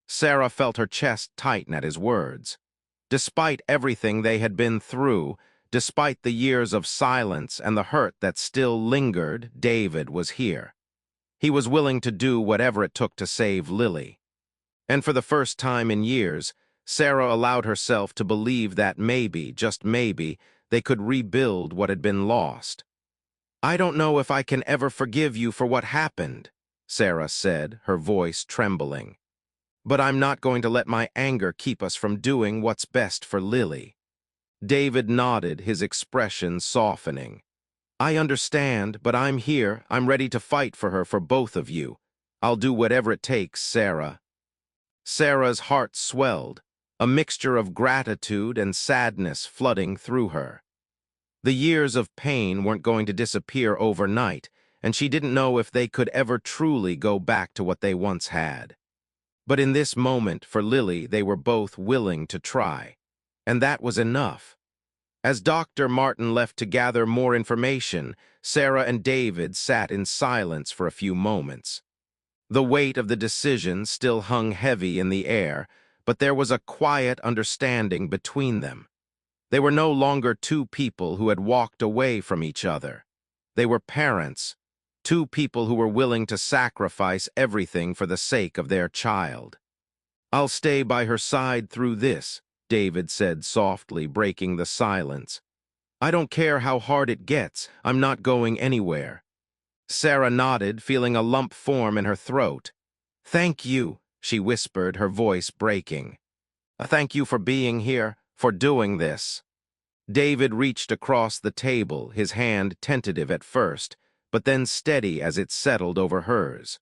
[SPEAKER 1] Sarah felt her chest tighten at his words. Despite everything they had been through, despite the years of silence and the hurt that still lingered, David was here. He was willing to do whatever it took to save Lily. And for the first time in years, Sarah allowed herself to believe that maybe, just maybe, they could rebuild what had been lost. "I don't know if I can ever forgive you for what happened," Sarah said, her voice trembling. "But I'm not going to let my anger keep us from doing what's best for Lily." David nodded, his expression softening. "I understand, but I'm here. I'm ready to fight for her, for both of you. I'll do whatever it takes, Sarah." Sarah's heart swelled, a mixture of gratitude and sadness flooding through her. The years of pain weren't going to disappear overnight, and she didn't know if they could ever truly go back to what they once had. But in this moment, for Lily, they were both willing to try. And that was enough. As Dr. Martin left to gather more information, Sarah and David sat in silence for a few moments. The weight of the decision still hung heavy in the air, but there was a quiet understanding between them. They were no longer two people who had walked away from each other. They were parents, two people who were willing to sacrifice everything for the sake of their child. "I'll stay by her side through this," David said softly, breaking the silence. "I don't care how hard it gets, I'm not going anywhere." Sarah nodded, feeling a lump form in her throat. "Thank you," she whispered, her voice breaking. "Thank you for being here, for doing this." David reached across the table, his hand tentative at first, but then steady as it settled over hers.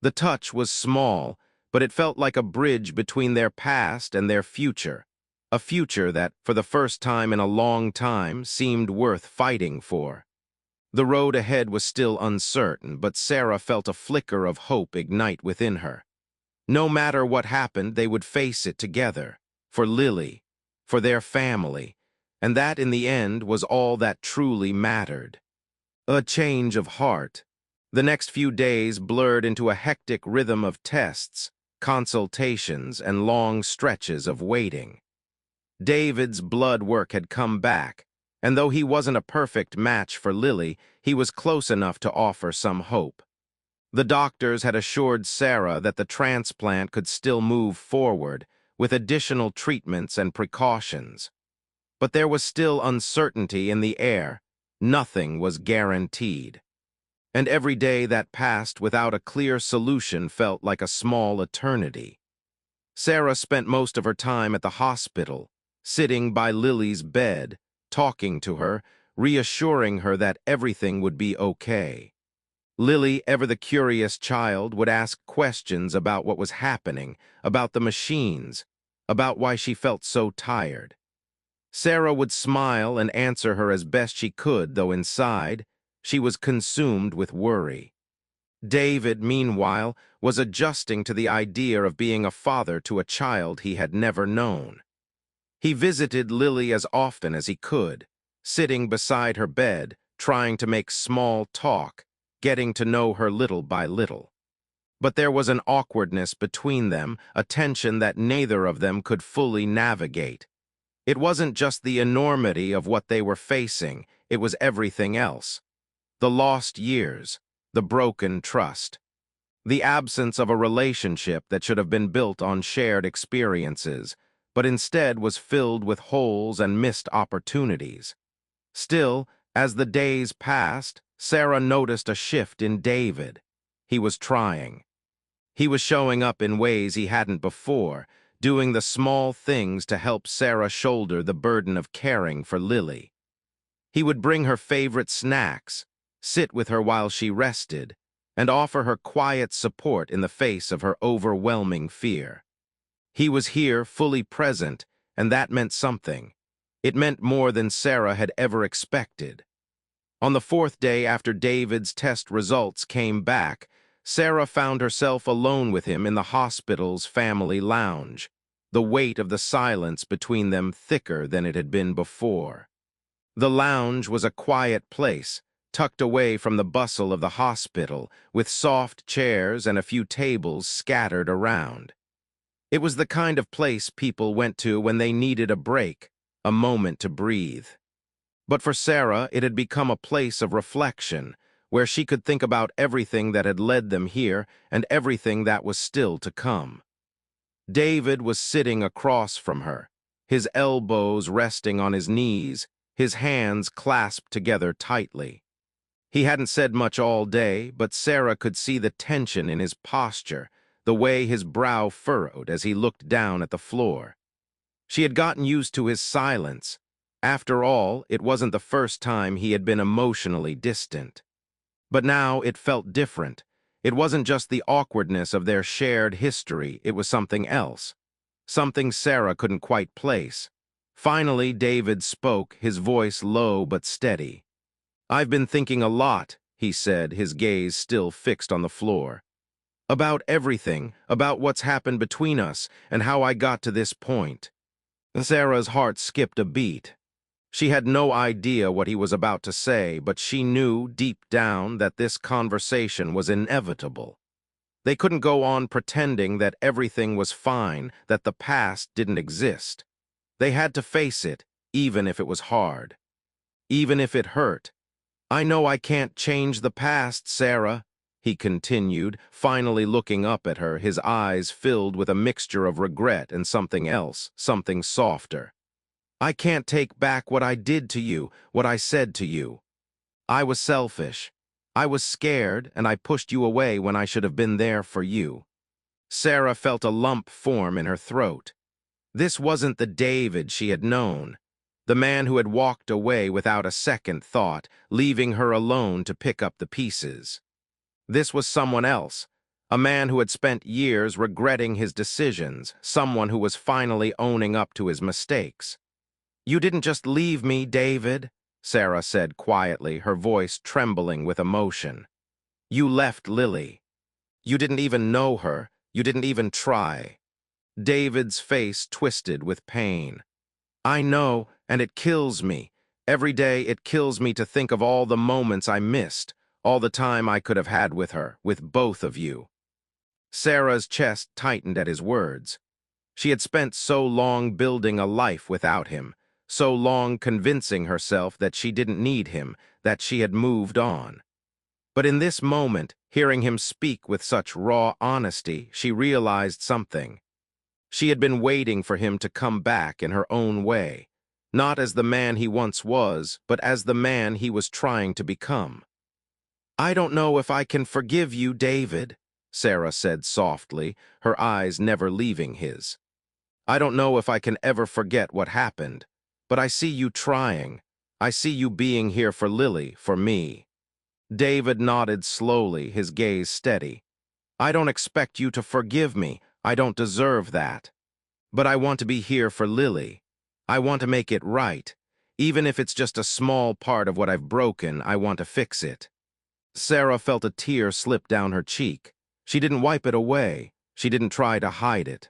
[SPEAKER 1] The touch was small, but it felt like a bridge between their past and their future, a future that, for the first time in a long time, seemed worth fighting for. The road ahead was still uncertain, but Sarah felt a flicker of hope ignite within her. No matter what happened, they would face it together, for Lily, for their family, and that in the end was all that truly mattered. A change of heart. The next few days blurred into a hectic rhythm of tests, consultations, and long stretches of waiting. David's blood work had come back, and though he wasn't a perfect match for Lily, he was close enough to offer some hope. The doctors had assured Sarah that the transplant could still move forward, with additional treatments and precautions. But there was still uncertainty in the air. Nothing was guaranteed. And every day that passed without a clear solution felt like a small eternity. Sarah spent most of her time at the hospital, sitting by Lily's bed, talking to her, reassuring her that everything would be okay. Lily, ever the curious child, would ask questions about what was happening, about the machines, about why she felt so tired. Sarah would smile and answer her as best she could, though inside, she was consumed with worry. David, meanwhile, was adjusting to the idea of being a father to a child he had never known. He visited Lily as often as he could, sitting beside her bed, trying to make small talk, getting to know her little by little. But there was an awkwardness between them, a tension that neither of them could fully navigate. It wasn't just the enormity of what they were facing, it was everything else. The lost years, the broken trust, the absence of a relationship that should have been built on shared experiences, but instead was filled with holes and missed opportunities. Still, as the days passed, Sarah noticed a shift in David. He was trying. He was showing up in ways he hadn't before, doing the small things to help Sarah shoulder the burden of caring for Lily. He would bring her favorite snacks, sit with her while she rested, and offer her quiet support in the face of her overwhelming fear. He was here, fully present, and that meant something. It meant more than Sarah had ever expected. On the fourth day after David's test results came back, Sarah found herself alone with him in the hospital's family lounge, the weight of the silence between them thicker than it had been before. The lounge was a quiet place, tucked away from the bustle of the hospital, with soft chairs and a few tables scattered around. It was the kind of place people went to when they needed a break, a moment to breathe. But for Sarah, it had become a place of reflection, where she could think about everything that had led them here and everything that was still to come. David was sitting across from her, his elbows resting on his knees, his hands clasped together tightly. He hadn't said much all day, but Sarah could see the tension in his posture, the way his brow furrowed as he looked down at the floor. She had gotten used to his silence. After all, it wasn't the first time he had been emotionally distant. But now it felt different. It wasn't just the awkwardness of their shared history, it was something else. Something Sarah couldn't quite place. Finally, David spoke, his voice low but steady. "I've been thinking a lot," he said, his gaze still fixed on the floor. "About everything, about what's happened between us, and how I got to this point." Sarah's heart skipped a beat. She had no idea what he was about to say, but she knew deep down that this conversation was inevitable. They couldn't go on pretending that everything was fine, that the past didn't exist. They had to face it, even if it was hard. Even if it hurt. "I know I can't change the past, Sarah," he continued, finally looking up at her, his eyes filled with a mixture of regret and something else, something softer. "I can't take back what I did to you, what I said to you. I was selfish. I was scared, and I pushed you away when I should have been there for you." Sarah felt a lump form in her throat. This wasn't the David she had known, the man who had walked away without a second thought, leaving her alone to pick up the pieces. This was someone else, a man who had spent years regretting his decisions, someone who was finally owning up to his mistakes. "You didn't just leave me, David," Sarah said quietly, her voice trembling with emotion. "You left Lily. You didn't even know her. You didn't even try." David's face twisted with pain. "I know, and it kills me. Every day it kills me to think of all the moments I missed, all the time I could have had with her, with both of you." Sarah's chest tightened at his words. She had spent so long building a life without him, so long convincing herself that she didn't need him, that she had moved on. But in this moment, hearing him speak with such raw honesty, she realized something. She had been waiting for him to come back in her own way, not as the man he once was, but as the man he was trying to become. "I don't know if I can forgive you, David," Sarah said softly, her eyes never leaving his. "I don't know if I can ever forget what happened, but I see you trying. I see you being here for Lily, for me." David nodded slowly, his gaze steady. "I don't expect you to forgive me. I don't deserve that. But I want to be here for Lily. I want to make it right. Even if it's just a small part of what I've broken, I want to fix it. Sarah felt a tear slip down her cheek. She didn't wipe it away. She didn't try to hide it.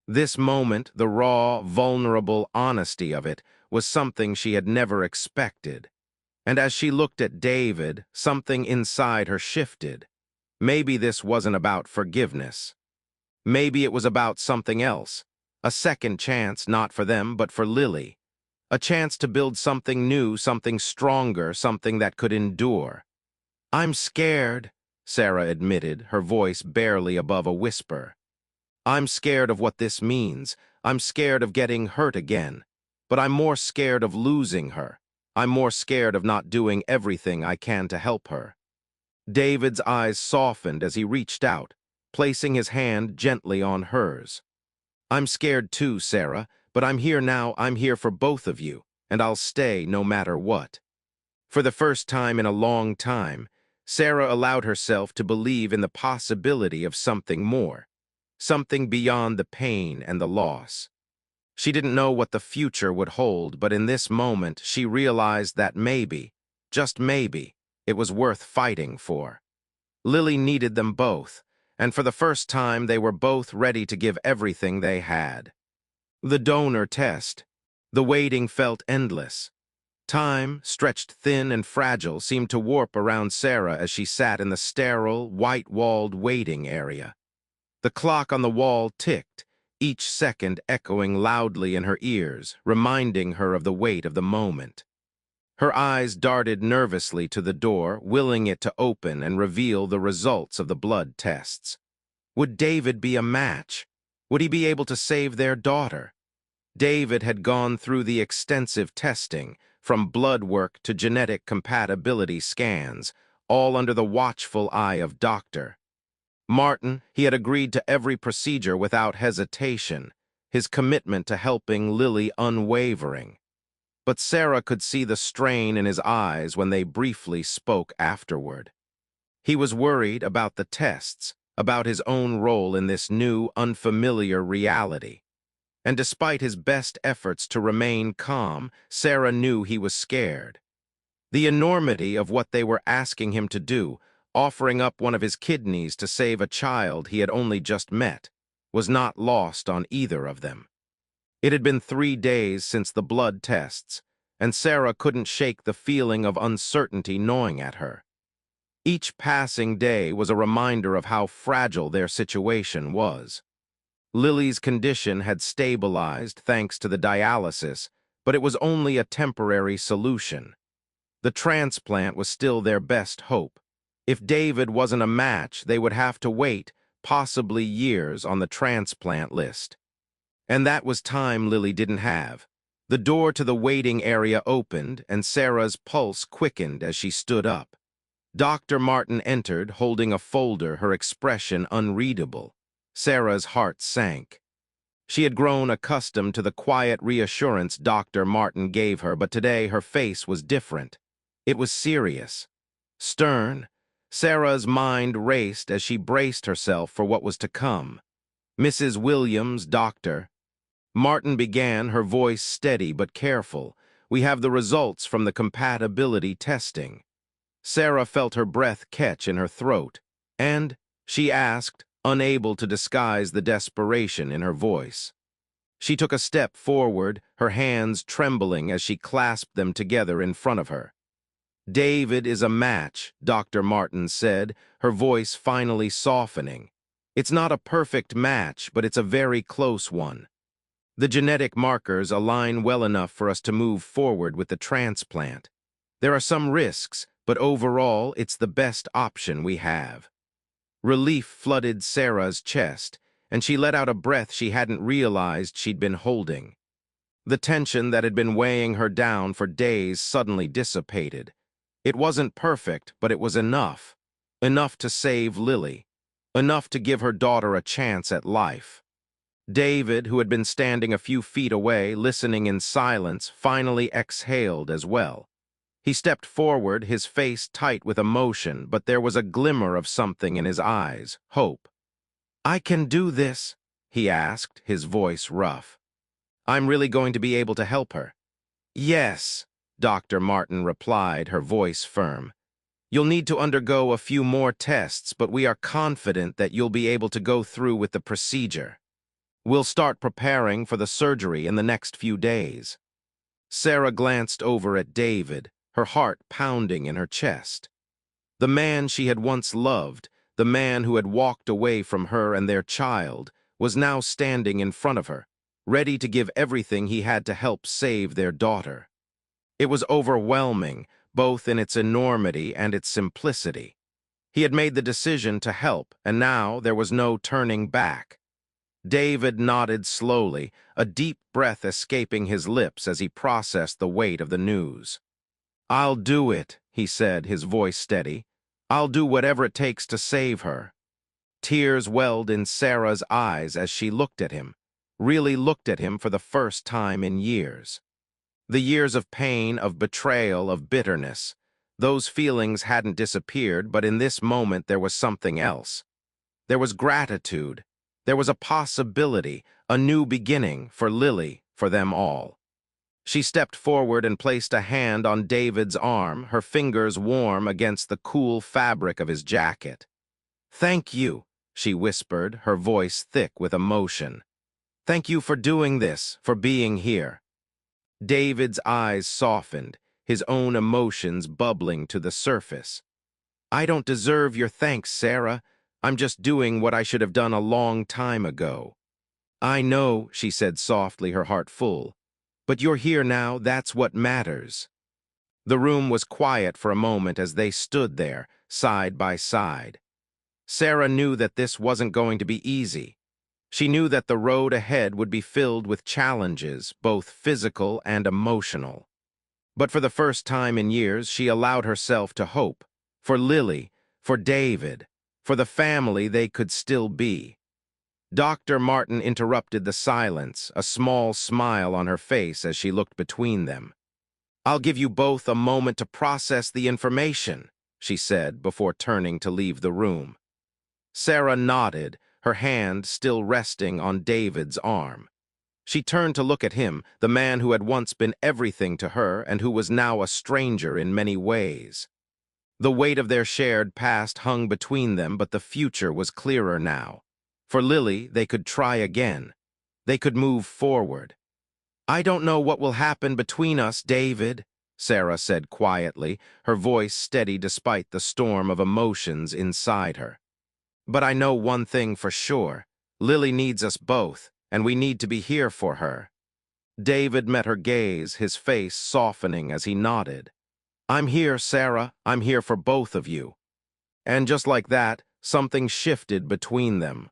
[SPEAKER 1] This moment, the raw, vulnerable honesty of it, was something she had never expected. And as she looked at David, something inside her shifted. Maybe this wasn't about forgiveness. Maybe it was about something else. A second chance, not for them, but for Lily. A chance to build something new, something stronger, something that could endure. "I'm scared," Sarah admitted, her voice barely above a whisper. "I'm scared of what this means. I'm scared of getting hurt again. But I'm more scared of losing her. I'm more scared of not doing everything I can to help her." David's eyes softened as he reached out, placing his hand gently on hers. "I'm scared too, Sarah, but I'm here now. I'm here for both of you, and I'll stay no matter what." For the first time in a long time, Sarah allowed herself to believe in the possibility of something more, something beyond the pain and the loss. She didn't know what the future would hold, but in this moment she realized that maybe, just maybe, it was worth fighting for. Lily needed them both, and for the first time they were both ready to give everything they had. The donor test. The waiting felt endless. Time, stretched thin and fragile, seemed to warp around Sarah as she sat in the sterile, white-walled waiting area. The clock on the wall ticked, each second echoing loudly in her ears, reminding her of the weight of the moment. Her eyes darted nervously to the door, willing it to open and reveal the results of the blood tests. Would David be a match? Would he be able to save their daughter? David had gone through the extensive testing, from blood work to genetic compatibility scans, all under the watchful eye of Dr. Martin. He had agreed to every procedure without hesitation, his commitment to helping Lily unwavering. But Sarah could see the strain in his eyes when they briefly spoke afterward. He was worried about the tests, about his own role in this new, unfamiliar reality. And despite his best efforts to remain calm, Sarah knew he was scared. The enormity of what they were asking him to do, offering up one of his kidneys to save a child he had only just met, was not lost on either of them. It had been 3 days since the blood tests, and Sarah couldn't shake the feeling of uncertainty gnawing at her. Each passing day was a reminder of how fragile their situation was. Lily's condition had stabilized thanks to the dialysis, but it was only a temporary solution. The transplant was still their best hope. If David wasn't a match, they would have to wait, possibly years, on the transplant list. And that was time Lily didn't have. The door to the waiting area opened, and Sarah's pulse quickened as she stood up. Dr. Martin entered, holding a folder, her expression unreadable. Sarah's heart sank. She had grown accustomed to the quiet reassurance Dr. Martin gave her, but today her face was different. It was serious, stern. Sarah's mind raced as she braced herself for what was to come. "Mrs. Williams, doctor." Martin began, her voice steady but careful. "We have the results from the compatibility testing." Sarah felt her breath catch in her throat. "And?" she asked, unable to disguise the desperation in her voice. She took a step forward, her hands trembling as she clasped them together in front of her. "David is a match," Dr. Martin said, her voice finally softening. "It's not a perfect match, but it's a very close one. The genetic markers align well enough for us to move forward with the transplant. There are some risks, but overall, it's the best option we have." Relief flooded Sarah's chest, and she let out a breath she hadn't realized she'd been holding. The tension that had been weighing her down for days suddenly dissipated. It wasn't perfect, but it was enough. Enough to save Lily. Enough to give her daughter a chance at life. David, who had been standing a few feet away, listening in silence, finally exhaled as well. He stepped forward, his face tight with emotion, but there was a glimmer of something in his eyes, hope. "I can do this?" he asked, his voice rough. I'm really going to be able to help her. Yes, Dr. Martin replied, her voice firm. You'll need to undergo a few more tests, but we are confident that you'll be able to go through with the procedure. We'll start preparing for the surgery in the next few days. Sarah glanced over at David, her heart pounding in her chest. The man she had once loved, the man who had walked away from her and their child, was now standing in front of her, ready to give everything he had to help save their daughter. It was overwhelming, both in its enormity and its simplicity. He had made the decision to help, and now there was no turning back. David nodded slowly, a deep breath escaping his lips as he processed the weight of the news. "I'll do it," he said, his voice steady. "I'll do whatever it takes to save her." Tears welled in Sarah's eyes as she looked at him, really looked at him for the first time in years. The years of pain, of betrayal, of bitterness. Those feelings hadn't disappeared, but in this moment there was something else. There was gratitude. There was a possibility, a new beginning for Lily, for them all. She stepped forward and placed a hand on David's arm, her fingers warm against the cool fabric of his jacket. "Thank you," she whispered, her voice thick with emotion. "Thank you for doing this, for being here." David's eyes softened, his own emotions bubbling to the surface. "I don't deserve your thanks, Sarah. I'm just doing what I should have done a long time ago." "I know," she said softly, her heart full. "But you're here now, that's what matters." The room was quiet for a moment as they stood there, side by side. Sarah knew that this wasn't going to be easy. She knew that the road ahead would be filled with challenges, both physical and emotional. But for the first time in years, she allowed herself to hope. For Lily, for David, for the family they could still be. Dr. Martin interrupted the silence, a small smile on her face as she looked between them. "I'll give you both a moment to process the information," she said before turning to leave the room. Sarah nodded, her hand still resting on David's arm. She turned to look at him, the man who had once been everything to her and who was now a stranger in many ways. The weight of their shared past hung between them, but the future was clearer now. For Lily, they could try again. They could move forward. "I don't know what will happen between us, David," Sarah said quietly, her voice steady despite the storm of emotions inside her. "But I know one thing for sure. Lily needs us both, and we need to be here for her." David met her gaze, his face softening as he nodded. "I'm here, Sarah. I'm here for both of you." And just like that, something shifted between them.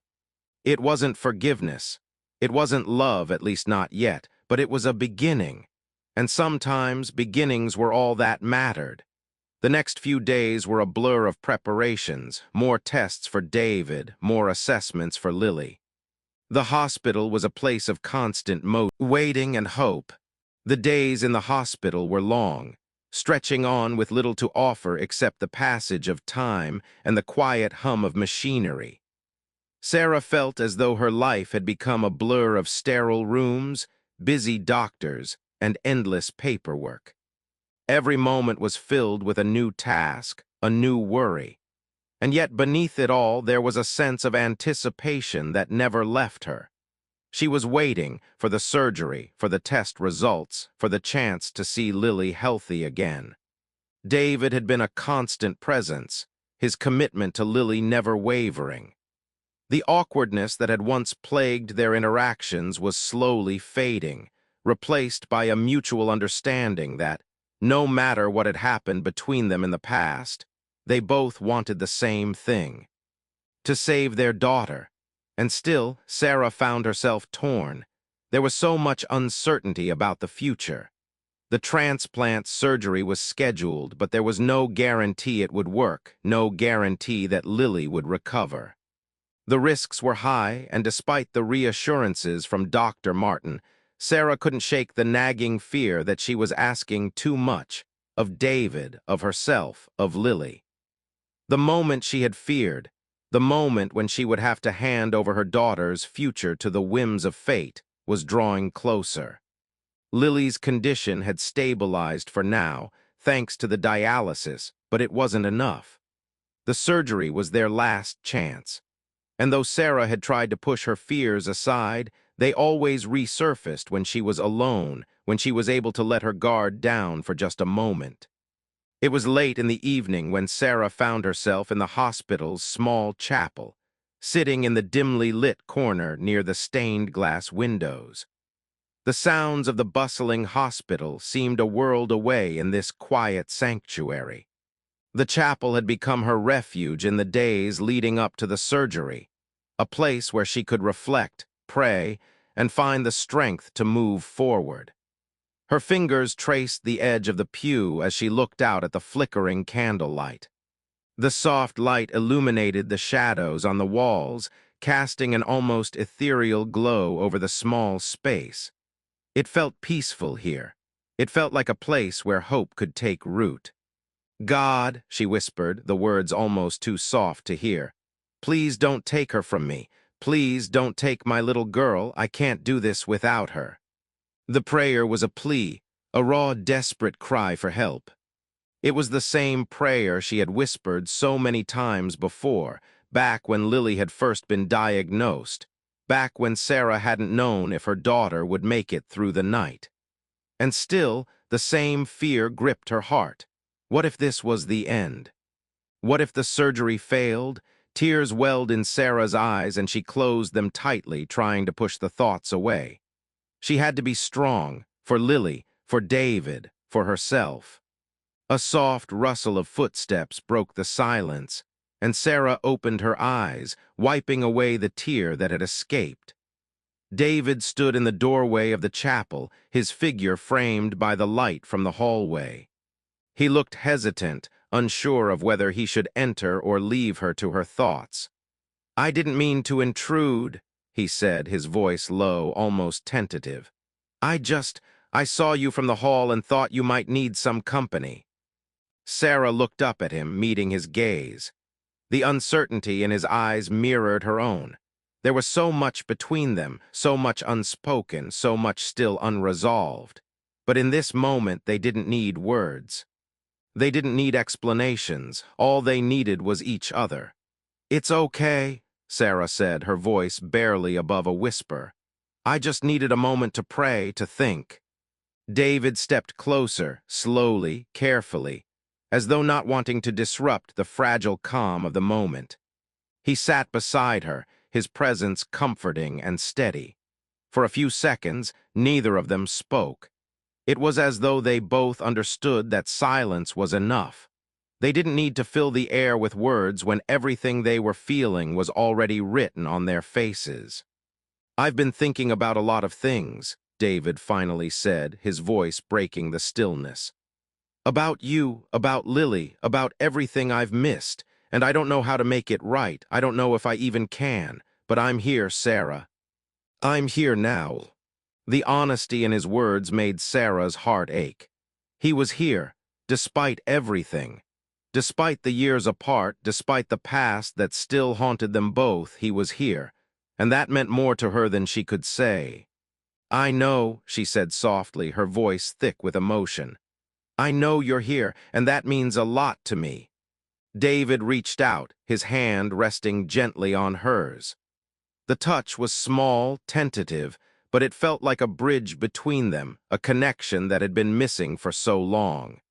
[SPEAKER 1] It wasn't forgiveness. It wasn't love, at least not yet, but it was a beginning. And sometimes beginnings were all that mattered. The next few days were a blur of preparations, more tests for David, more assessments for Lily. The hospital was a place of constant waiting and hope. The days in the hospital were long, stretching on with little to offer except the passage of time and the quiet hum of machinery. Sarah felt as though her life had become a blur of sterile rooms, busy doctors, and endless paperwork. Every moment was filled with a new task, a new worry. And yet beneath it all there was a sense of anticipation that never left her. She was waiting for the surgery, for the test results, for the chance to see Lily healthy again. David had been a constant presence, his commitment to Lily never wavering. The awkwardness that had once plagued their interactions was slowly fading, replaced by a mutual understanding that, no matter what had happened between them in the past, they both wanted the same thing: to save their daughter. And still, Sarah found herself torn. There was so much uncertainty about the future. The transplant surgery was scheduled, but there was no guarantee it would work, no guarantee that Lily would recover. The risks were high, and despite the reassurances from Dr. Martin, Sarah couldn't shake the nagging fear that she was asking too much of David, of herself, of Lily. The moment she had feared, the moment when she would have to hand over her daughter's future to the whims of fate, was drawing closer. Lily's condition had stabilized for now, thanks to the dialysis, but it wasn't enough. The surgery was their last chance. And though Sarah had tried to push her fears aside, they always resurfaced when she was alone, when she was able to let her guard down for just a moment. It was late in the evening when Sarah found herself in the hospital's small chapel, sitting in the dimly lit corner near the stained glass windows. The sounds of the bustling hospital seemed a world away in this quiet sanctuary. The chapel had become her refuge in the days leading up to the surgery, a place where she could reflect, pray, and find the strength to move forward. Her fingers traced the edge of the pew as she looked out at the flickering candlelight. The soft light illuminated the shadows on the walls, casting an almost ethereal glow over the small space. It felt peaceful here. It felt like a place where hope could take root. "God," she whispered, the words almost too soft to hear, "please don't take her from me. Please don't take my little girl. I can't do this without her." The prayer was a plea, a raw, desperate cry for help. It was the same prayer she had whispered so many times before, back when Lily had first been diagnosed, back when Sarah hadn't known if her daughter would make it through the night. And still, the same fear gripped her heart. What if this was the end? What if the surgery failed? Tears welled in Sarah's eyes and she closed them tightly, trying to push the thoughts away. She had to be strong, for Lily, for David, for herself. A soft rustle of footsteps broke the silence, and Sarah opened her eyes, wiping away the tear that had escaped. David stood in the doorway of the chapel, his figure framed by the light from the hallway. He looked hesitant, unsure of whether he should enter or leave her to her thoughts. "I didn't mean to intrude," he said, his voice low, almost tentative. I saw you from the hall and thought you might need some company." Sarah looked up at him, meeting his gaze. The uncertainty in his eyes mirrored her own. There was so much between them, so much unspoken, so much still unresolved. But in this moment, they didn't need words. They didn't need explanations. All they needed was each other. "It's okay," Sarah said, her voice barely above a whisper. "I just needed a moment to pray, to think." David stepped closer, slowly, carefully, as though not wanting to disrupt the fragile calm of the moment. He sat beside her, his presence comforting and steady. For a few seconds, neither of them spoke. It was as though they both understood that silence was enough. They didn't need to fill the air with words when everything they were feeling was already written on their faces. "I've been thinking about a lot of things," David finally said, his voice breaking the stillness. "About you, about Lily, about everything I've missed, and I don't know how to make it right. I don't know if I even can, but I'm here, Sarah. I'm here now." The honesty in his words made Sarah's heart ache. He was here, despite everything. Despite the years apart, despite the past that still haunted them both, he was here, and that meant more to her than she could say. "I know," she said softly, her voice thick with emotion. "I know you're here, and that means a lot to me." David reached out, his hand resting gently on hers. The touch was small, tentative, but it felt like a bridge between them, a connection that had been missing for so long.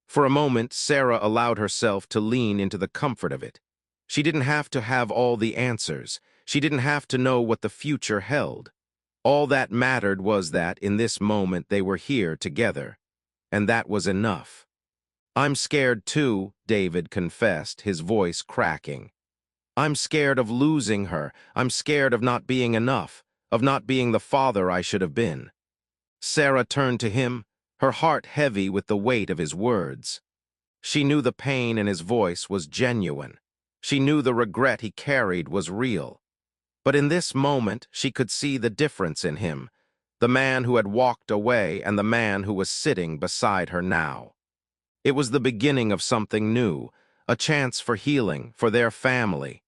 [SPEAKER 1] For a moment, Sarah allowed herself to lean into the comfort of it. She didn't have to have all the answers. She didn't have to know what the future held. All that mattered was that, in this moment, they were here together. And that was enough. "I'm scared too," David confessed, his voice cracking. "I'm scared of losing her. I'm scared of not being enough, of not being the father I should have been." Sarah turned to him, her heart heavy with the weight of his words. She knew the pain in his voice was genuine. She knew the regret he carried was real. But in this moment, she could see the difference in him, the man who had walked away and the man who was sitting beside her now. It was the beginning of something new, a chance for healing, for their family.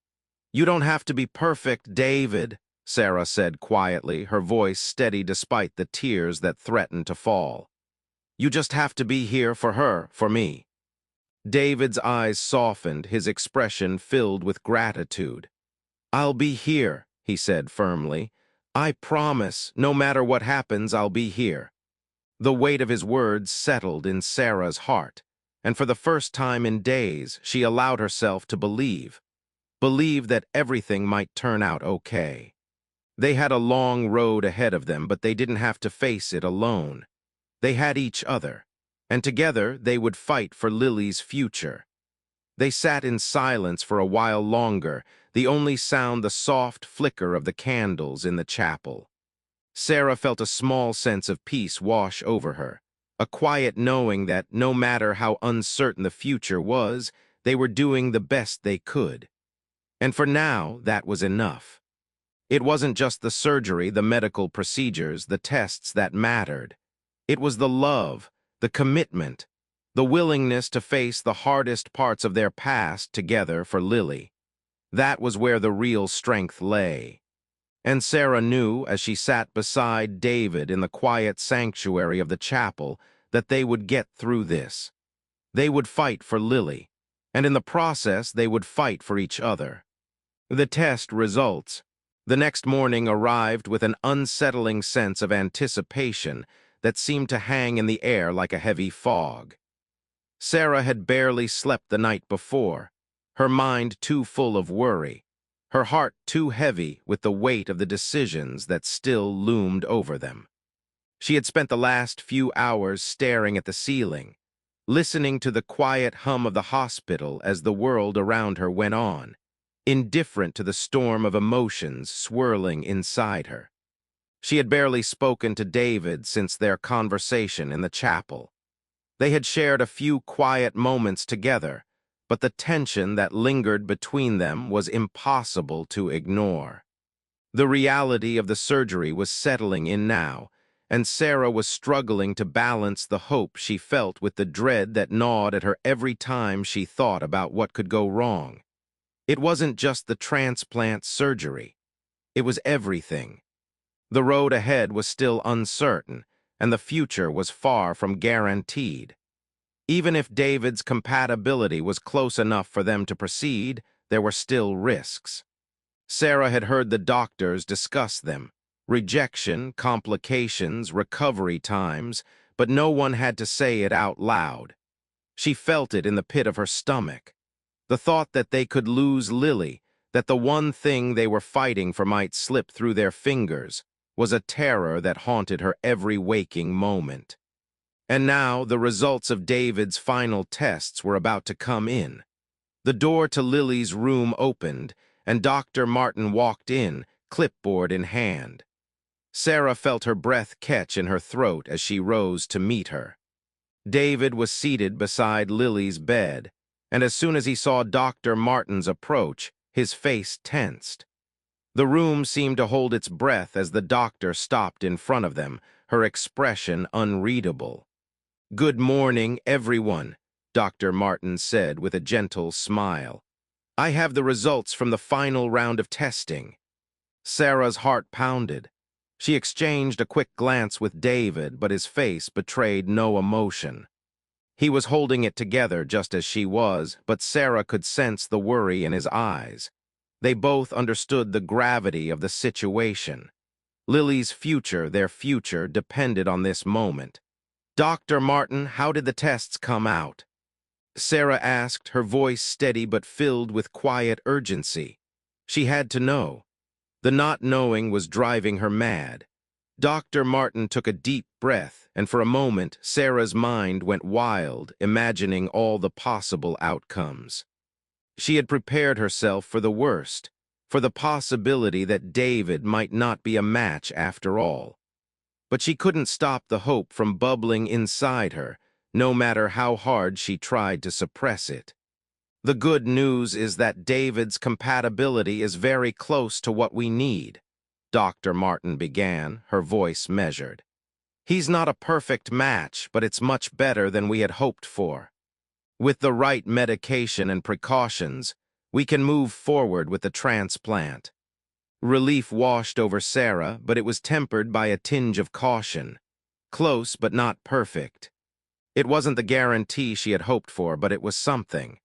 [SPEAKER 1] "You don't have to be perfect, David," Sarah said quietly, her voice steady despite the tears that threatened to fall. You just have to be here for her, for me. David's eyes softened, his expression filled with gratitude. I'll be here, he said firmly. I promise, no matter what happens, I'll be here. The weight of his words settled in Sarah's heart, and for the first time in days, she allowed herself to believe that everything might turn out okay. They had a long road ahead of them, but they didn't have to face it alone. They had each other, and together they would fight for Lily's future. They sat in silence for a while longer, the only sound the soft flicker of the candles in the chapel. Sarah felt a small sense of peace wash over her, a quiet knowing that no matter how uncertain the future was, they were doing the best they could. And for now, that was enough. It wasn't just the surgery, the medical procedures, the tests that mattered. It was the love, the commitment, the willingness to face the hardest parts of their past together for Lily. That was where the real strength lay. And Sarah knew, as she sat beside David in the quiet sanctuary of the chapel, that they would get through this. They would fight for Lily, and in the process they would fight for each other. The test results. The next morning arrived with an unsettling sense of anticipation that seemed to hang in the air like a heavy fog. Sarah had barely slept the night before, her mind too full of worry, her heart too heavy with the weight of the decisions that still loomed over them. She had spent the last few hours staring at the ceiling, listening to the quiet hum of the hospital as the world around her went on, indifferent to the storm of emotions swirling inside her. She had barely spoken to David since their conversation in the chapel. They had shared a few quiet moments together, but the tension that lingered between them was impossible to ignore. The reality of the surgery was settling in now, and Sarah was struggling to balance the hope she felt with the dread that gnawed at her every time she thought about what could go wrong. It wasn't just the transplant surgery. It was everything. The road ahead was still uncertain, and the future was far from guaranteed. Even if David's compatibility was close enough for them to proceed, there were still risks. Sarah had heard the doctors discuss them: rejection, complications, recovery times, but no one had to say it out loud. She felt it in the pit of her stomach. The thought that they could lose Lily, that the one thing they were fighting for might slip through their fingers, was a terror that haunted her every waking moment. And now the results of David's final tests were about to come in. The door to Lily's room opened, and Dr. Martin walked in, clipboard in hand. Sarah felt her breath catch in her throat as she rose to meet her. David was seated beside Lily's bed, and as soon as he saw Dr. Martin's approach, his face tensed. The room seemed to hold its breath as the doctor stopped in front of them, her expression unreadable. "Good morning, everyone," Dr. Martin said with a gentle smile. "I have the results from the final round of testing." Sarah's heart pounded. She exchanged a quick glance with David, but his face betrayed no emotion. He was holding it together just as she was, but Sarah could sense the worry in his eyes. They both understood the gravity of the situation. Lily's future, their future, depended on this moment. "Dr. Martin, how did the tests come out?" Sarah asked, her voice steady but filled with quiet urgency. She had to know. The not knowing was driving her mad. Dr. Martin took a deep breath, and for a moment Sarah's mind went wild, imagining all the possible outcomes. She had prepared herself for the worst, for the possibility that David might not be a match after all. But she couldn't stop the hope from bubbling inside her, no matter how hard she tried to suppress it. "The good news is that David's compatibility is very close to what we need," Dr. Martin began, her voice measured. "He's not a perfect match, but it's much better than we had hoped for. With the right medication and precautions, we can move forward with the transplant." Relief washed over Sarah, but it was tempered by a tinge of caution. Close, but not perfect. It wasn't the guarantee she had hoped for, but it was something.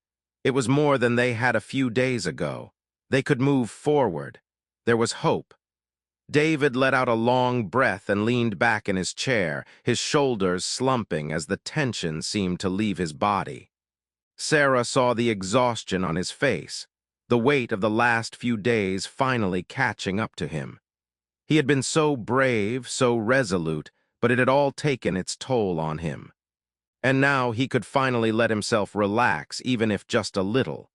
[SPEAKER 1] It was more than they had a few days ago. They could move forward. There was hope. David let out a long breath and leaned back in his chair, his shoulders slumping as the tension seemed to leave his body. Sarah saw the exhaustion on his face, the weight of the last few days finally catching up to him. He had been so brave, so resolute, but it had all taken its toll on him. And now he could finally let himself relax, even if just a little.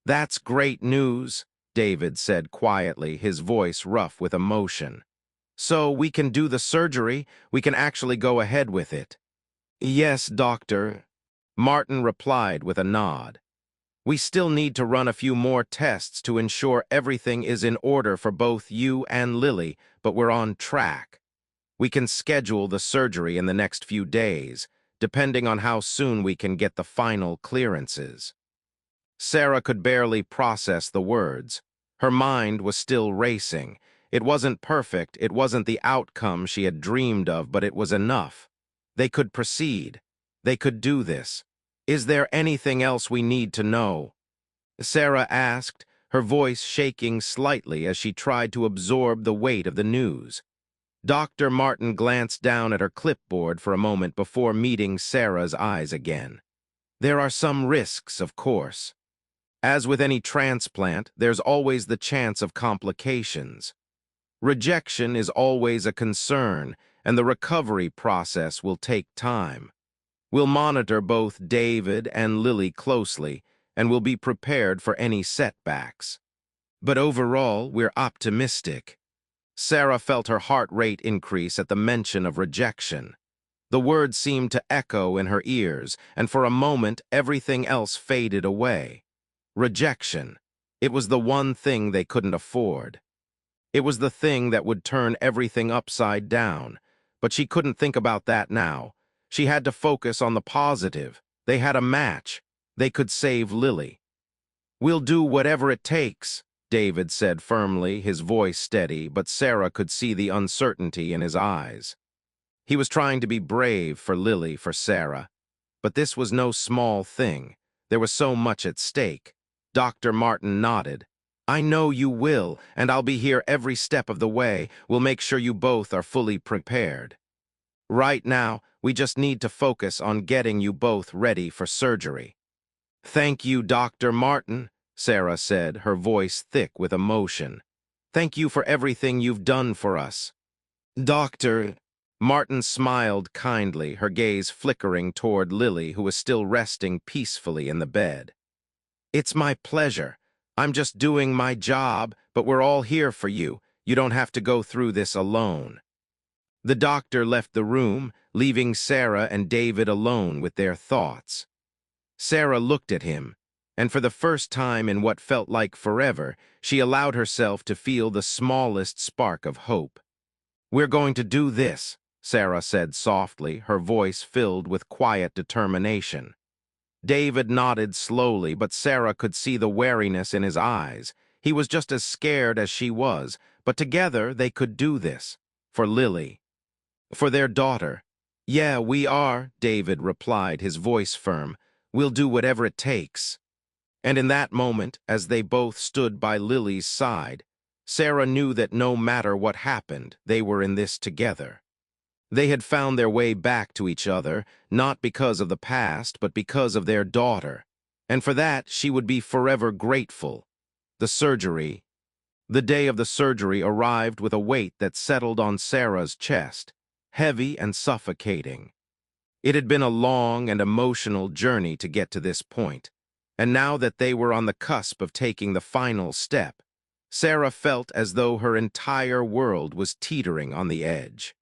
[SPEAKER 1] "That's great news," David said quietly, his voice rough with emotion. "So we can do the surgery, we can actually go ahead with it." "Yes, doctor," Martin replied with a nod. "We still need to run a few more tests to ensure everything is in order for both you and Lily, but we're on track. We can schedule the surgery in the next few days, depending on how soon we can get the final clearances." Sarah could barely process the words. Her mind was still racing. It wasn't perfect, it wasn't the outcome she had dreamed of, but it was enough. They could proceed. They could do this. "Is there anything else we need to know?" Sarah asked, her voice shaking slightly as she tried to absorb the weight of the news. Dr. Martin glanced down at her clipboard for a moment before meeting Sarah's eyes again. "There are some risks, of course. As with any transplant, there's always the chance of complications. Rejection is always a concern, and the recovery process will take time. We'll monitor both David and Lily closely, and we'll be prepared for any setbacks. But overall, we're optimistic." Sarah felt her heart rate increase at the mention of rejection. The word seemed to echo in her ears, and for a moment everything else faded away. Rejection. It was the one thing they couldn't afford. It was the thing that would turn everything upside down. But she couldn't think about that now. She had to focus on the positive. They had a match. They could save Lily. "We'll do whatever it takes," David said firmly, his voice steady, but Sarah could see the uncertainty in his eyes. He was trying to be brave for Lily, for Sarah. But this was no small thing. There was so much at stake. Dr. Martin nodded. "I know you will, and I'll be here every step of the way. We'll make sure you both are fully prepared. Right now, we just need to focus on getting you both ready for surgery." "Thank you, Dr. Martin," Sarah said, her voice thick with emotion. "Thank you for everything you've done for us." "Doctor..." Martin smiled kindly, her gaze flickering toward Lily, who was still resting peacefully in the bed. "It's my pleasure. I'm just doing my job, but we're all here for you. You don't have to go through this alone." The doctor left the room, leaving Sarah and David alone with their thoughts. Sarah looked at him, and for the first time in what felt like forever, she allowed herself to feel the smallest spark of hope. "We're going to do this," Sarah said softly, her voice filled with quiet determination. David nodded slowly, but Sarah could see the wariness in his eyes. He was just as scared as she was, but together they could do this. For Lily. For their daughter. "Yeah, we are," David replied, his voice firm. "We'll do whatever it takes." And in that moment, as they both stood by Lily's side, Sarah knew that no matter what happened, they were in this together. They had found their way back to each other, not because of the past, but because of their daughter. And for that, she would be forever grateful. The surgery. The day of the surgery arrived with a weight that settled on Sarah's chest, heavy and suffocating. It had been a long and emotional journey to get to this point, and now that they were on the cusp of taking the final step, Sarah felt as though her entire world was teetering on the edge.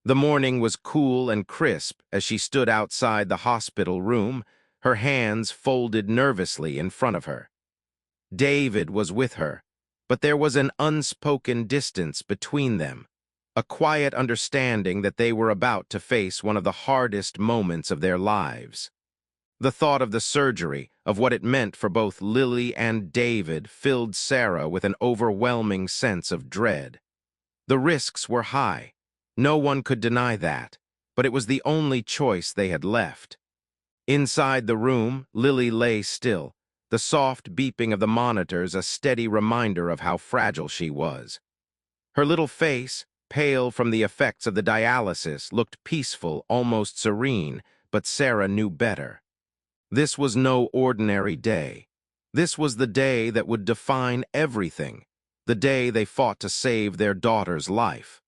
[SPEAKER 1] The morning was cool and crisp as she stood outside the hospital room, her hands folded nervously in front of her. David was with her, but there was an unspoken distance between them, a quiet understanding that they were about to face one of the hardest moments of their lives. The thought of the surgery, of what it meant for both Lily and David, filled Sarah with an overwhelming sense of dread. The risks were high. No one could deny that, but it was the only choice they had left. Inside the room, Lily lay still, the soft beeping of the monitors a steady reminder of how fragile she was. Her little face, pale from the effects of the dialysis, looked peaceful, almost serene, but Sarah knew better. This was no ordinary day. This was the day that would define everything, the day they fought to save their daughter's life.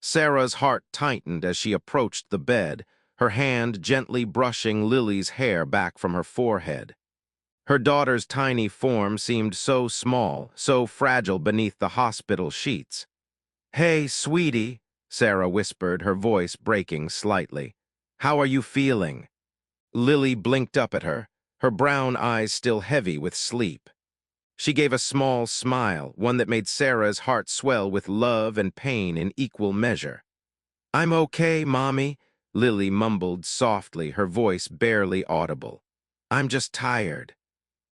[SPEAKER 1] Sarah's heart tightened as she approached the bed, her hand gently brushing Lily's hair back from her forehead. Her daughter's tiny form seemed so small, so fragile beneath the hospital sheets. "Hey, sweetie," Sarah whispered, her voice breaking slightly. "How are you feeling?" Lily blinked up at her brown eyes still heavy with sleep. She gave a small smile, one that made Sarah's heart swell with love and pain in equal measure. "I'm okay, Mommy," Lily mumbled softly, her voice barely audible. "I'm just tired."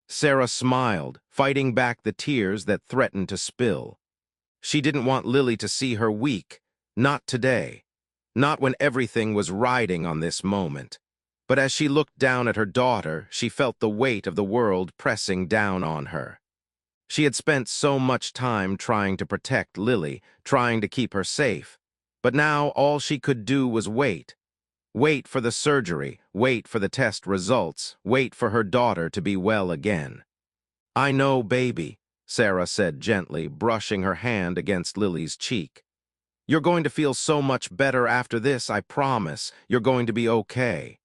[SPEAKER 1] Sarah smiled, fighting back the tears that threatened to spill. She didn't want Lily to see her weak, not today, not when everything was riding on this moment. But as she looked down at her daughter, she felt the weight of the world pressing down on her. She had spent so much time trying to protect Lily, trying to keep her safe. But now all she could do was wait. Wait for the surgery, wait for the test results, wait for her daughter to be well again. "I know, baby," Sarah said gently, brushing her hand against Lily's cheek. "You're going to feel so much better after this, I promise. You're going to be okay."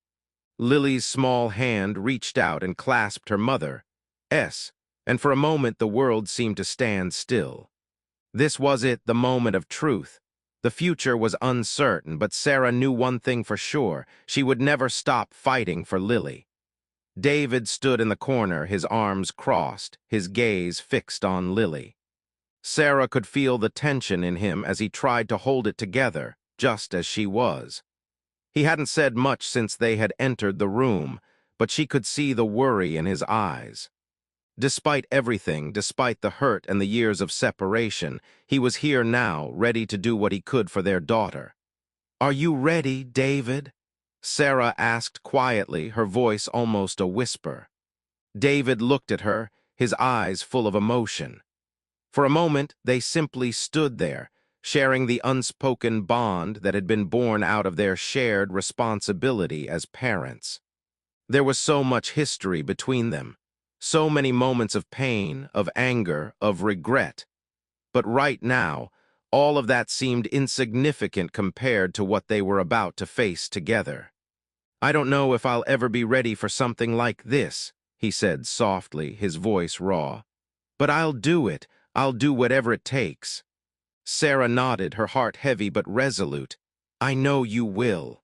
[SPEAKER 1] Lily's small hand reached out and clasped her mother's, and for a moment the world seemed to stand still. This was it, the moment of truth. The future was uncertain, but Sarah knew one thing for sure: she would never stop fighting for Lily. David stood in the corner, his arms crossed, his gaze fixed on Lily. Sarah could feel the tension in him as he tried to hold it together, just as she was. He hadn't said much since they had entered the room, but she could see the worry in his eyes. Despite everything, despite the hurt and the years of separation, he was here now, ready to do what he could for their daughter. "Are you ready, David?" Sarah asked quietly, her voice almost a whisper. David looked at her, his eyes full of emotion. For a moment, they simply stood there, sharing the unspoken bond that had been born out of their shared responsibility as parents. There was so much history between them, so many moments of pain, of anger, of regret. But right now, all of that seemed insignificant compared to what they were about to face together. "I don't know if I'll ever be ready for something like this," he said softly, his voice raw. "But I'll do it. I'll do whatever it takes." Sarah nodded, her heart heavy but resolute. "I know you will."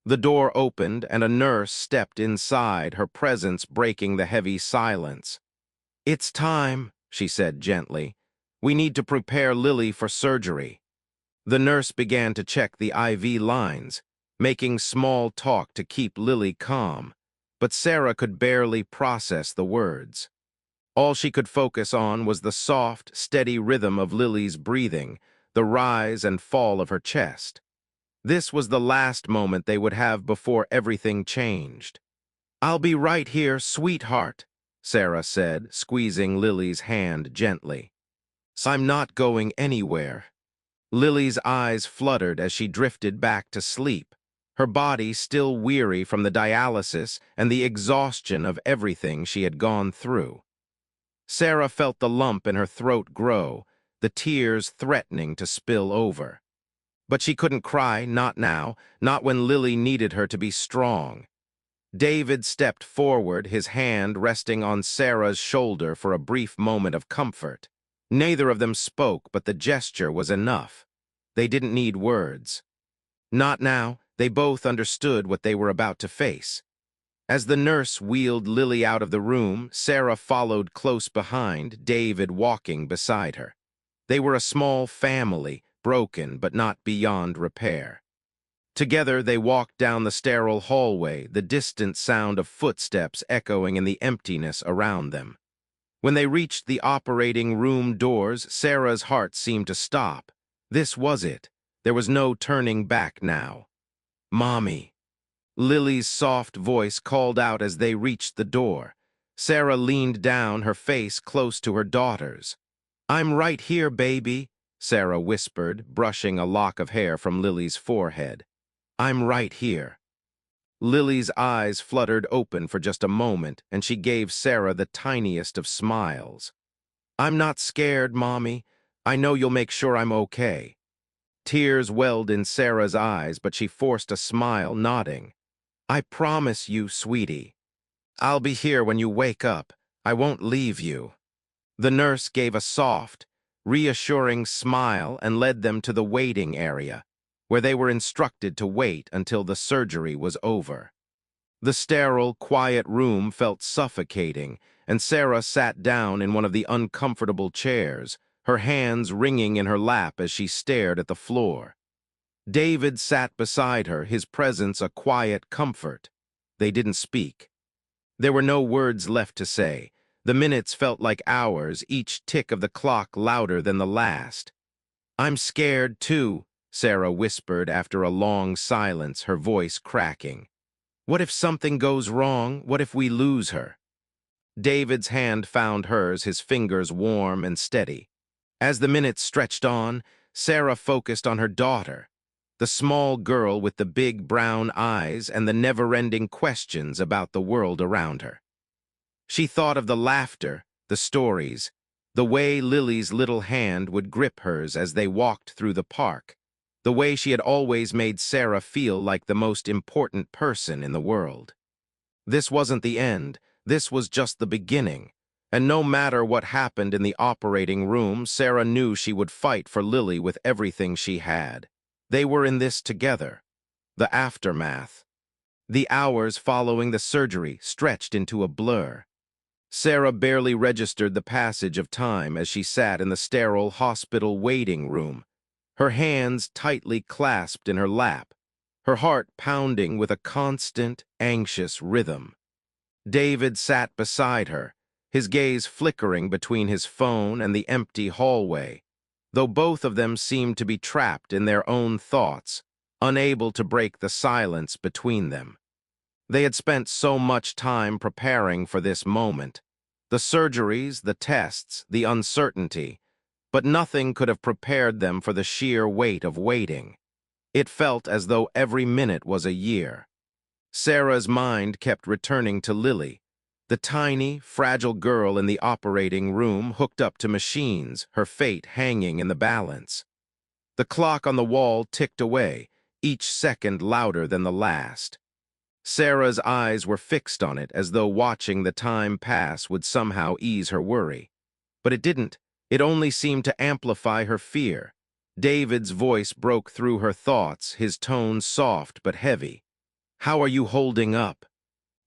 [SPEAKER 1] The door opened and a nurse stepped inside, her presence breaking the heavy silence. "It's time," she said gently. "We need to prepare Lily for surgery." The nurse began to check the IV lines, making small talk to keep Lily calm, but Sarah could barely process the words. All she could focus on was the soft, steady rhythm of Lily's breathing, the rise and fall of her chest. This was the last moment they would have before everything changed. "I'll be right here, sweetheart," Sarah said, squeezing Lily's hand gently. "I'm not going anywhere." Lily's eyes fluttered as she drifted back to sleep, her body still weary from the dialysis and the exhaustion of everything she had gone through. Sarah felt the lump in her throat grow, the tears threatening to spill over. But she couldn't cry, not now, not when Lily needed her to be strong. David stepped forward, his hand resting on Sarah's shoulder for a brief moment of comfort. Neither of them spoke, but the gesture was enough. They didn't need words. Not now, they both understood what they were about to face. As the nurse wheeled Lily out of the room, Sarah followed close behind, David walking beside her. They were a small family, broken but not beyond repair. Together they walked down the sterile hallway, the distant sound of footsteps echoing in the emptiness around them. When they reached the operating room doors, Sarah's heart seemed to stop. This was it. There was no turning back now. "Mommy." Lily's soft voice called out as they reached the door. Sarah leaned down, her face close to her daughter's. "I'm right here, baby," Sarah whispered, brushing a lock of hair from Lily's forehead. "I'm right here." Lily's eyes fluttered open for just a moment, and she gave Sarah the tiniest of smiles. "I'm not scared, Mommy. I know you'll make sure I'm okay." Tears welled in Sarah's eyes, but she forced a smile, nodding. "I promise you, sweetie. I'll be here when you wake up. I won't leave you." The nurse gave a soft, reassuring smile and led them to the waiting area, where they were instructed to wait until the surgery was over. The sterile, quiet room felt suffocating, and Sarah sat down in one of the uncomfortable chairs, her hands wringing in her lap as she stared at the floor. David sat beside her, his presence a quiet comfort. They didn't speak. There were no words left to say. The minutes felt like hours, each tick of the clock louder than the last. "I'm scared, too," Sarah whispered after a long silence, her voice cracking. "What if something goes wrong? What if we lose her?" David's hand found hers, his fingers warm and steady. As the minutes stretched on, Sarah focused on her daughter, the small girl with the big brown eyes and the never-ending questions about the world around her. She thought of the laughter, the stories, the way Lily's little hand would grip hers as they walked through the park, the way she had always made Sarah feel like the most important person in the world. This wasn't the end, this was just the beginning, and no matter what happened in the operating room, Sarah knew she would fight for Lily with everything she had. They were in this together. The aftermath. The hours following the surgery stretched into a blur. Sarah barely registered the passage of time as she sat in the sterile hospital waiting room, her hands tightly clasped in her lap, her heart pounding with a constant, anxious rhythm. David sat beside her, his gaze flickering between his phone and the empty hallway, though both of them seemed to be trapped in their own thoughts, unable to break the silence between them. They had spent so much time preparing for this moment. The surgeries, the tests, the uncertainty, but nothing could have prepared them for the sheer weight of waiting. It felt as though every minute was a year. Sarah's mind kept returning to Lily, the tiny, fragile girl in the operating room hooked up to machines, her fate hanging in the balance. The clock on the wall ticked away, each second louder than the last. Sarah's eyes were fixed on it as though watching the time pass would somehow ease her worry. But it didn't. It only seemed to amplify her fear. David's voice broke through her thoughts, his tone soft but heavy. "How are you holding up?"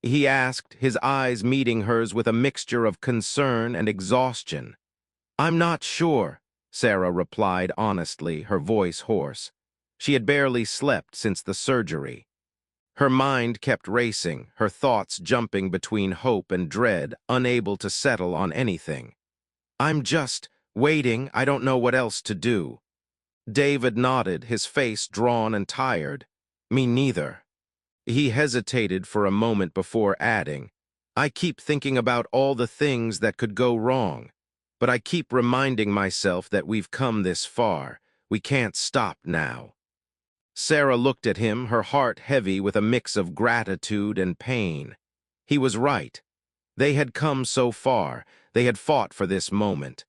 [SPEAKER 1] he asked, his eyes meeting hers with a mixture of concern and exhaustion. "I'm not sure," Sarah replied honestly, her voice hoarse. She had barely slept since the surgery. Her mind kept racing, her thoughts jumping between hope and dread, unable to settle on anything. "I'm just waiting. I don't know what else to do." David nodded, his face drawn and tired. "Me neither." He hesitated for a moment before adding, "I keep thinking about all the things that could go wrong, but I keep reminding myself that we've come this far. We can't stop now." Sarah looked at him, her heart heavy with a mix of gratitude and pain. He was right. They had come so far. They had fought for this moment.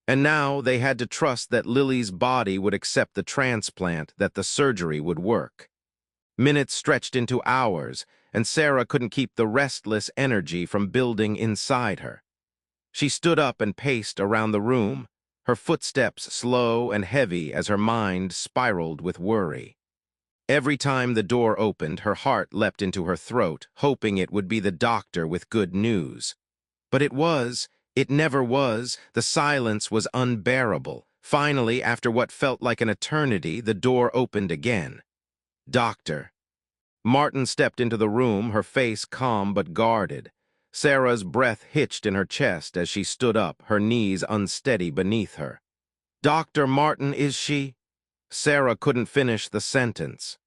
[SPEAKER 1] And now they had to trust that Lily's body would accept the transplant, that the surgery would work. Minutes stretched into hours, and Sarah couldn't keep the restless energy from building inside her. She stood up and paced around the room, her footsteps slow and heavy as her mind spiraled with worry. Every time the door opened, her heart leapt into her throat, hoping it would be the doctor with good news. But it never was. The silence was unbearable. Finally, after what felt like an eternity, the door opened again. Doctor. Martin stepped into the room, her face calm but guarded. Sarah's breath hitched in her chest as she stood up, her knees unsteady beneath her. Dr. Martin, is she? Sarah couldn't finish the sentence.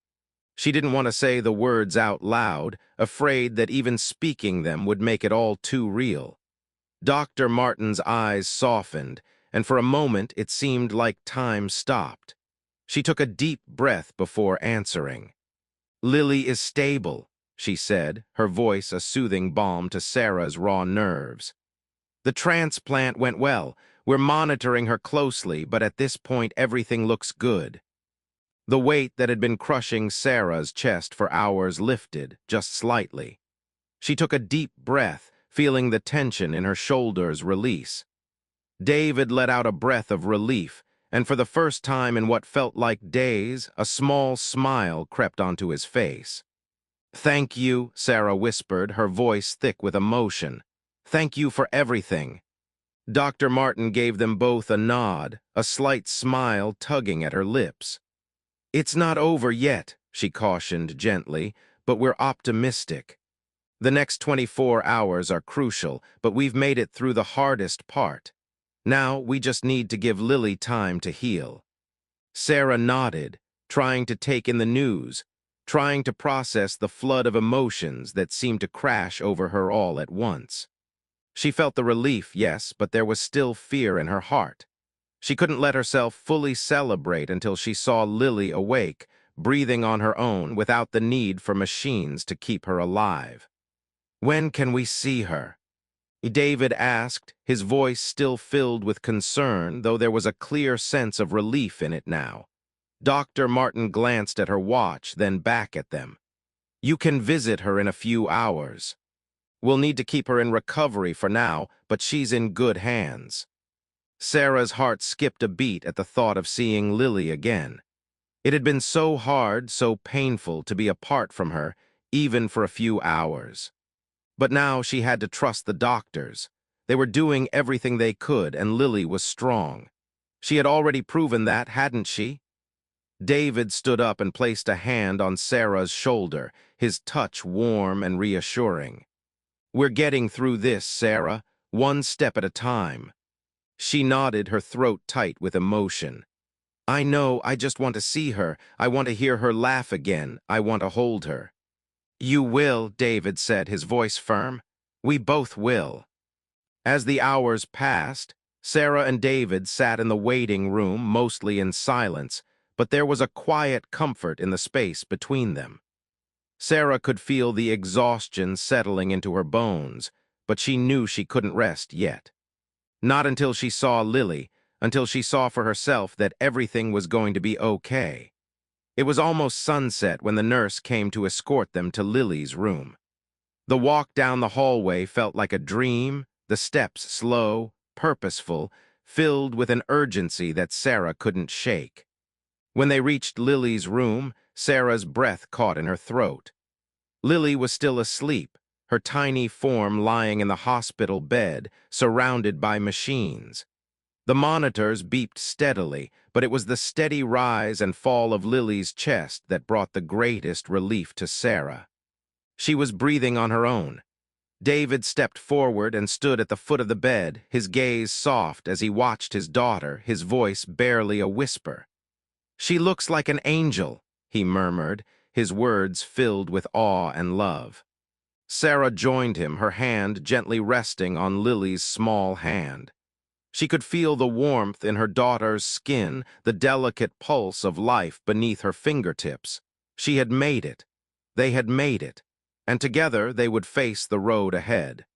[SPEAKER 1] She didn't want to say the words out loud, afraid that even speaking them would make it all too real. Dr. Martin's eyes softened, and for a moment it seemed like time stopped. She took a deep breath before answering. Lily is stable, she said, her voice a soothing balm to Sarah's raw nerves. The transplant went well. We're monitoring her closely, but at this point everything looks good. The weight that had been crushing Sarah's chest for hours lifted, just slightly. She took a deep breath, feeling the tension in her shoulders release. David let out a breath of relief, and for the first time in what felt like days, a small smile crept onto his face. "Thank you," Sarah whispered, her voice thick with emotion. "Thank you for everything." Dr. Martin gave them both a nod, a slight smile tugging at her lips. "It's not over yet," she cautioned gently, "but we're optimistic. The next 24 hours are crucial, but we've made it through the hardest part. Now we just need to give Lily time to heal." Sarah nodded, trying to take in the news, trying to process the flood of emotions that seemed to crash over her all at once. She felt the relief, yes, but there was still fear in her heart. She couldn't let herself fully celebrate until she saw Lily awake, breathing on her own without the need for machines to keep her alive. "When can we see her?" David asked, his voice still filled with concern, though there was a clear sense of relief in it now. Dr. Martin glanced at her watch, then back at them. "You can visit her in a few hours. We'll need to keep her in recovery for now, but she's in good hands." Sarah's heart skipped a beat at the thought of seeing Lily again. It had been so hard, so painful to be apart from her, even for a few hours. But now she had to trust the doctors. They were doing everything they could, and Lily was strong. She had already proven that, hadn't she? David stood up and placed a hand on Sarah's shoulder, his touch warm and reassuring. "We're getting through this, Sarah, one step at a time." She nodded, her throat tight with emotion. "I know, I just want to see her. I want to hear her laugh again. I want to hold her." "You will," David said, his voice firm. "We both will." As the hours passed, Sarah and David sat in the waiting room, mostly in silence, but there was a quiet comfort in the space between them. Sarah could feel the exhaustion settling into her bones, but she knew she couldn't rest yet. Not until she saw Lily, until she saw for herself that everything was going to be okay. It was almost sunset when the nurse came to escort them to Lily's room. The walk down the hallway felt like a dream, the steps slow, purposeful, filled with an urgency that Sarah couldn't shake. When they reached Lily's room, Sarah's breath caught in her throat. Lily was still asleep, her tiny form lying in the hospital bed, surrounded by machines. The monitors beeped steadily, but it was the steady rise and fall of Lily's chest that brought the greatest relief to Sarah. She was breathing on her own. David stepped forward and stood at the foot of the bed, his gaze soft as he watched his daughter, his voice barely a whisper. "She looks like an angel," he murmured, his words filled with awe and love. Sarah joined him, her hand gently resting on Lily's small hand. She could feel the warmth in her daughter's skin, the delicate pulse of life beneath her fingertips. She had made it. They had made it. And together they would face the road ahead.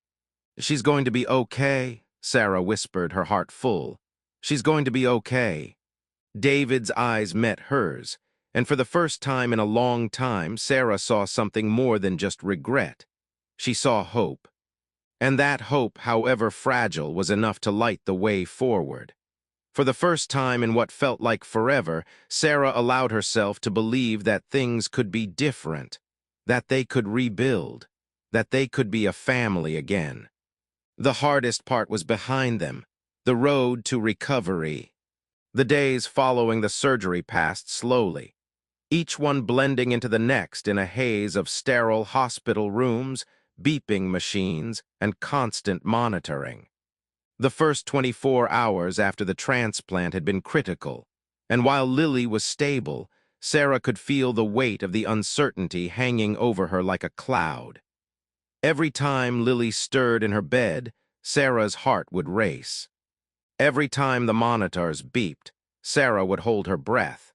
[SPEAKER 1] "She's going to be okay," Sarah whispered, her heart full. "She's going to be okay." David's eyes met hers, and for the first time in a long time, Sarah saw something more than just regret. She saw hope. And that hope, however fragile, was enough to light the way forward. For the first time in what felt like forever, Sarah allowed herself to believe that things could be different, that they could rebuild, that they could be a family again. The hardest part was behind them, the road to recovery. The days following the surgery passed slowly. each one blending into the next in a haze of sterile hospital rooms, beeping machines, and constant monitoring. The first 24 hours after the transplant had been critical, and while Lily was stable, Sarah could feel the weight of the uncertainty hanging over her like a cloud. Every time Lily stirred in her bed, Sarah's heart would race. Every time the monitors beeped, Sarah would hold her breath.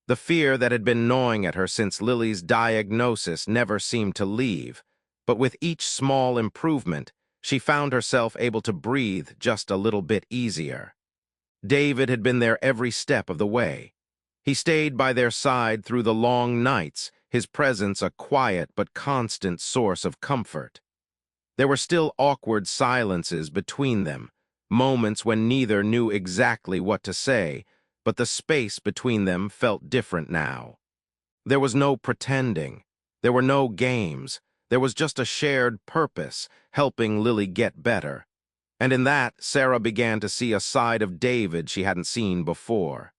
[SPEAKER 1] The fear that had been gnawing at her since Lily's diagnosis never seemed to leave, but with each small improvement, she found herself able to breathe just a little bit easier. David had been there every step of the way. He stayed by their side through the long nights, his presence a quiet but constant source of comfort. There were still awkward silences between them, moments when neither knew exactly what to say, but the space between them felt different now. There was no pretending. There were no games. There was just a shared purpose, helping Lily get better. And in that, Sarah began to see a side of David she hadn't seen before.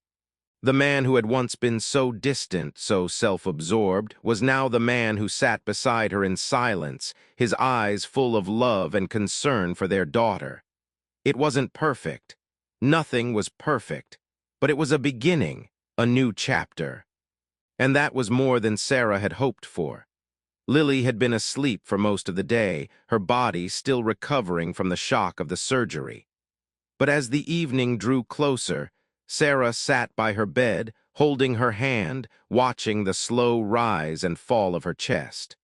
[SPEAKER 1] The man who had once been so distant, so self-absorbed, was now the man who sat beside her in silence, his eyes full of love and concern for their daughter. It wasn't perfect. Nothing was perfect. But it was a beginning, a new chapter. And that was more than Sarah had hoped for. Lily had been asleep for most of the day, her body still recovering from the shock of the surgery. But as the evening drew closer, Sarah sat by her bed, holding her hand, watching the slow rise and fall of her chest.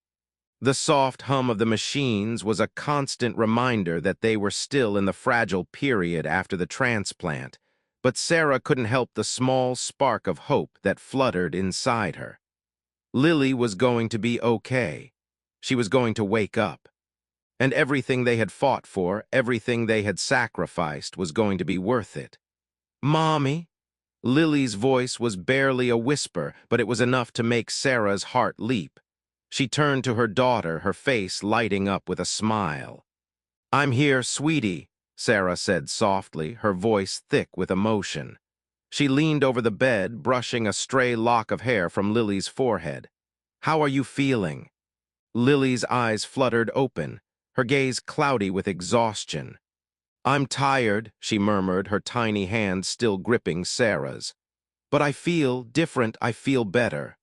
[SPEAKER 1] The soft hum of the machines was a constant reminder that they were still in the fragile period after the transplant, but Sarah couldn't help the small spark of hope that fluttered inside her. Lily was going to be okay. She was going to wake up. And everything they had fought for, everything they had sacrificed, was going to be worth it. "Mommy?" Lily's voice was barely a whisper, but it was enough to make Sarah's heart leap. She turned to her daughter, her face lighting up with a smile. "I'm here, sweetie," Sarah said softly, her voice thick with emotion. She leaned over the bed, brushing a stray lock of hair from Lily's forehead. "How are you feeling?" Lily's eyes fluttered open, her gaze cloudy with exhaustion. "I'm tired," she murmured, her tiny hand still gripping Sarah's. "But I feel different, I feel better."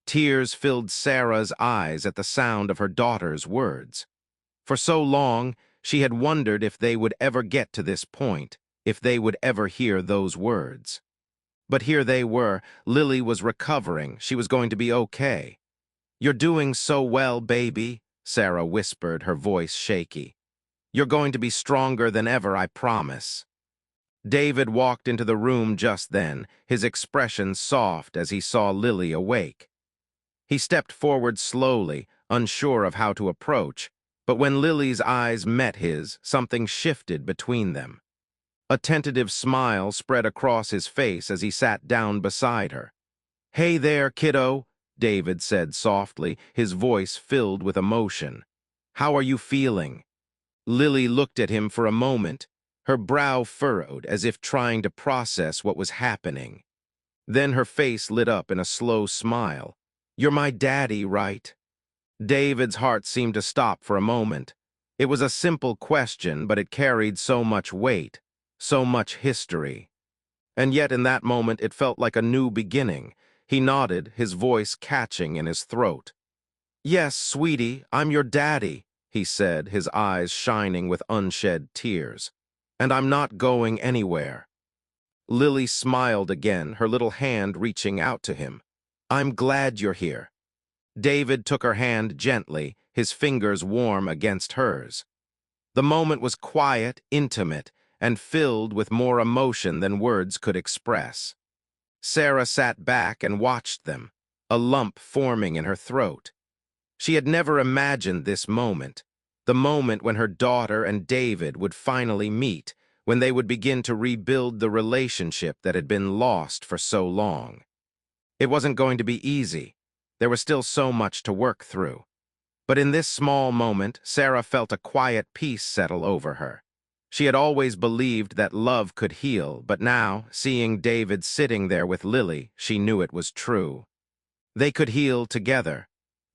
[SPEAKER 1] Tears filled Sarah's eyes at the sound of her daughter's words. For so long, she had wondered if they would ever get to this point, if they would ever hear those words. But here they were. Lily was recovering. She was going to be okay. "You're doing so well, baby," Sarah whispered, her voice shaky. "You're going to be stronger than ever, I promise." David walked into the room just then, his expression soft as he saw Lily awake. He stepped forward slowly, unsure of how to approach, but when Lily's eyes met his, something shifted between them. A tentative smile spread across his face as he sat down beside her. "Hey there, kiddo," David said softly, his voice filled with emotion. "How are you feeling?" Lily looked at him for a moment, her brow furrowed as if trying to process what was happening. Then her face lit up in a slow smile. "You're my daddy, right?" David's heart seemed to stop for a moment. It was a simple question, but it carried so much weight, so much history. And yet in that moment it felt like a new beginning. He nodded, his voice catching in his throat. "Yes, sweetie, I'm your daddy," he said, his eyes shining with unshed tears. "And I'm not going anywhere." Lily smiled again, her little hand reaching out to him. "I'm glad you're here." David took her hand gently, his fingers warm against hers. The moment was quiet, intimate, and filled with more emotion than words could express. Sarah sat back and watched them, a lump forming in her throat. She had never imagined this moment, the moment when her daughter and David would finally meet, when they would begin to rebuild the relationship that had been lost for so long. It wasn't going to be easy. There was still so much to work through. But in this small moment, Sarah felt a quiet peace settle over her. She had always believed that love could heal, but now, seeing David sitting there with Lily, she knew it was true. They could heal together.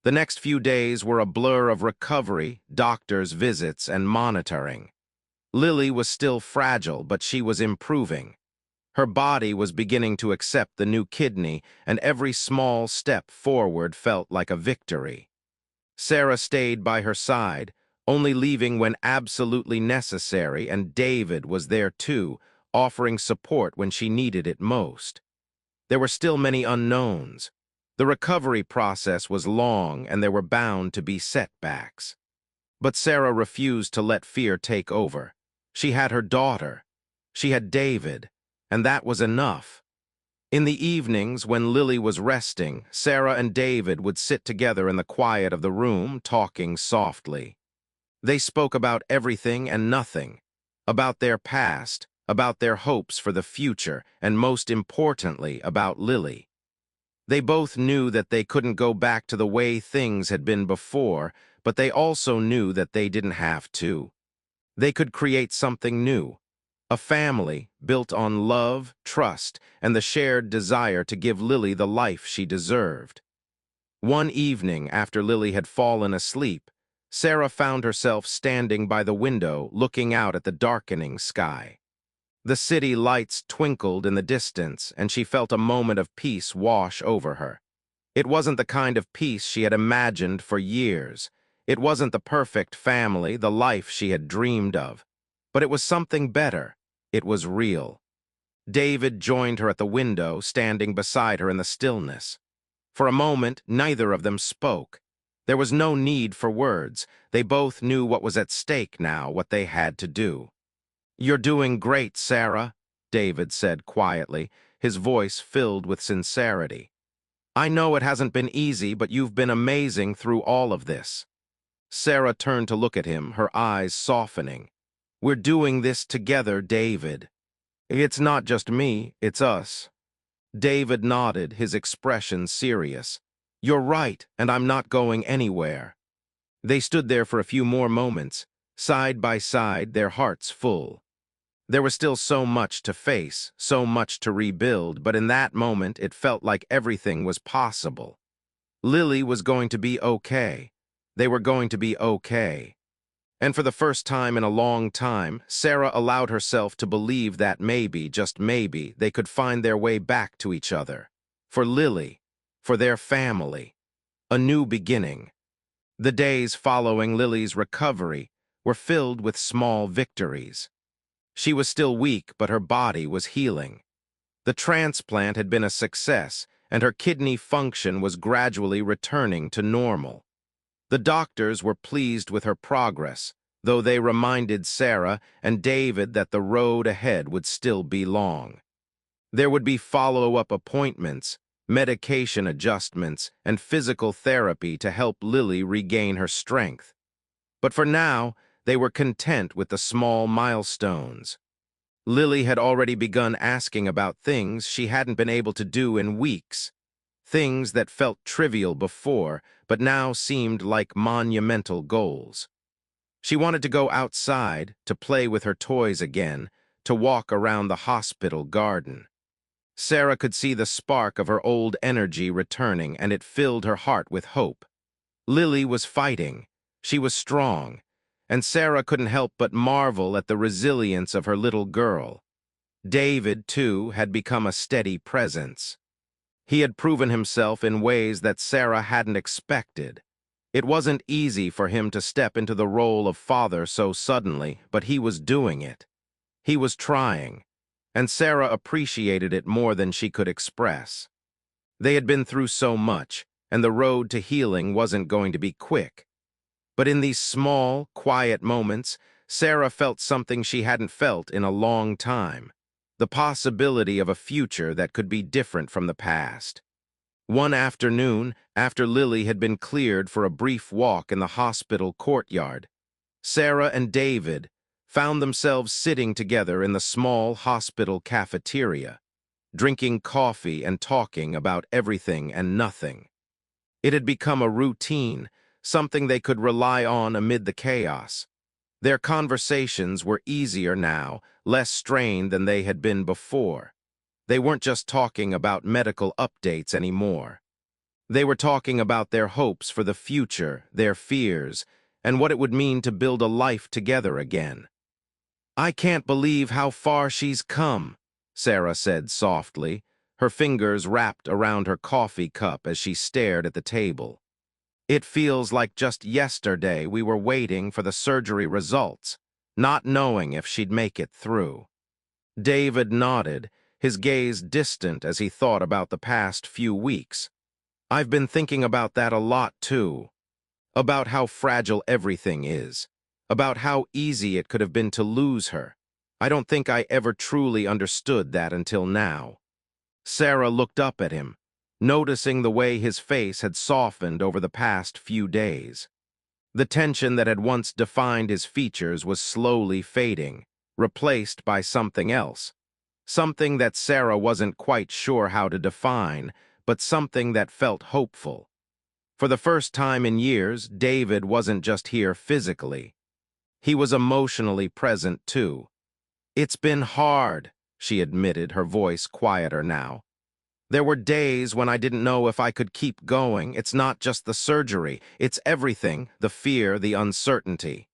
[SPEAKER 1] The next few days were a blur of recovery, doctors' visits, and monitoring. Lily was still fragile, but she was improving. Her body was beginning to accept the new kidney, and every small step forward felt like a victory. Sarah stayed by her side, only leaving when absolutely necessary, and David was there too, offering support when she needed it most. There were still many unknowns. The recovery process was long, and there were bound to be setbacks. But Sarah refused to let fear take over. She had her daughter. She had David, and that was enough. In the evenings, when Lily was resting, Sarah and David would sit together in the quiet of the room, talking softly. They spoke about everything and nothing, about their past, about their hopes for the future, and most importantly, about Lily. They both knew that they couldn't go back to the way things had been before, but they also knew that they didn't have to. They could create something new, a family built on love, trust, and the shared desire to give Lily the life she deserved. One evening, after Lily had fallen asleep, Sarah found herself standing by the window, looking out at the darkening sky. The city lights twinkled in the distance, and she felt a moment of peace wash over her. It wasn't the kind of peace she had imagined for years. It wasn't the perfect family, the life she had dreamed of. But it was something better. It was real. David joined her at the window, standing beside her in the stillness. For a moment, neither of them spoke. There was no need for words. They both knew what was at stake now, what they had to do. "You're doing great, Sarah," David said quietly, his voice filled with sincerity. "I know it hasn't been easy, but you've been amazing through all of this." Sarah turned to look at him, her eyes softening. "We're doing this together, David. It's not just me, it's us." David nodded, his expression serious. "You're right, and I'm not going anywhere." They stood there for a few more moments, side by side, their hearts full. There was still so much to face, so much to rebuild, but in that moment it felt like everything was possible. Lily was going to be okay. They were going to be okay. And for the first time in a long time, Sarah allowed herself to believe that maybe, just maybe, they could find their way back to each other. For Lily, for their family. A new beginning. The days following Lily's recovery were filled with small victories. She was still weak, but her body was healing. The transplant had been a success, and her kidney function was gradually returning to normal. The doctors were pleased with her progress, though they reminded Sarah and David that the road ahead would still be long. There would be follow-up appointments, medication adjustments, and physical therapy to help Lily regain her strength. But for now, they were content with the small milestones. Lily had already begun asking about things she hadn't been able to do in weeks. Things that felt trivial before, but now seemed like monumental goals. She wanted to go outside, to play with her toys again, to walk around the hospital garden. Sarah could see the spark of her old energy returning, and it filled her heart with hope. Lily was fighting. She was strong, and Sarah couldn't help but marvel at the resilience of her little girl. David, too, had become a steady presence. He had proven himself in ways that Sarah hadn't expected. It wasn't easy for him to step into the role of father so suddenly, but he was doing it. He was trying, and Sarah appreciated it more than she could express. They had been through so much, and the road to healing wasn't going to be quick. But in these small, quiet moments, Sarah felt something she hadn't felt in a long time. The possibility of a future that could be different from the past. One afternoon, after Lily had been cleared for a brief walk in the hospital courtyard, Sarah and David found themselves sitting together in the small hospital cafeteria, drinking coffee and talking about everything and nothing. It had become a routine, something they could rely on amid the chaos. Their conversations were easier now, less strained than they had been before. They weren't just talking about medical updates anymore. They were talking about their hopes for the future, their fears, and what it would mean to build a life together again. "I can't believe how far she's come," Sarah said softly, her fingers wrapped around her coffee cup as she stared at the table. "It feels like just yesterday we were waiting for the surgery results, not knowing if she'd make it through." David nodded, his gaze distant as he thought about the past few weeks. "I've been thinking about that a lot too. About how fragile everything is. About how easy it could have been to lose her. I don't think I ever truly understood that until now." Sarah looked up at him, noticing the way his face had softened over the past few days. The tension that had once defined his features was slowly fading, replaced by something else. Something that Sarah wasn't quite sure how to define, but something that felt hopeful. For the first time in years, David wasn't just here physically. He was emotionally present too. "It's been hard," she admitted, her voice quieter now. "There were days when I didn't know if I could keep going. It's not just the surgery, it's everything, the fear, the uncertainty.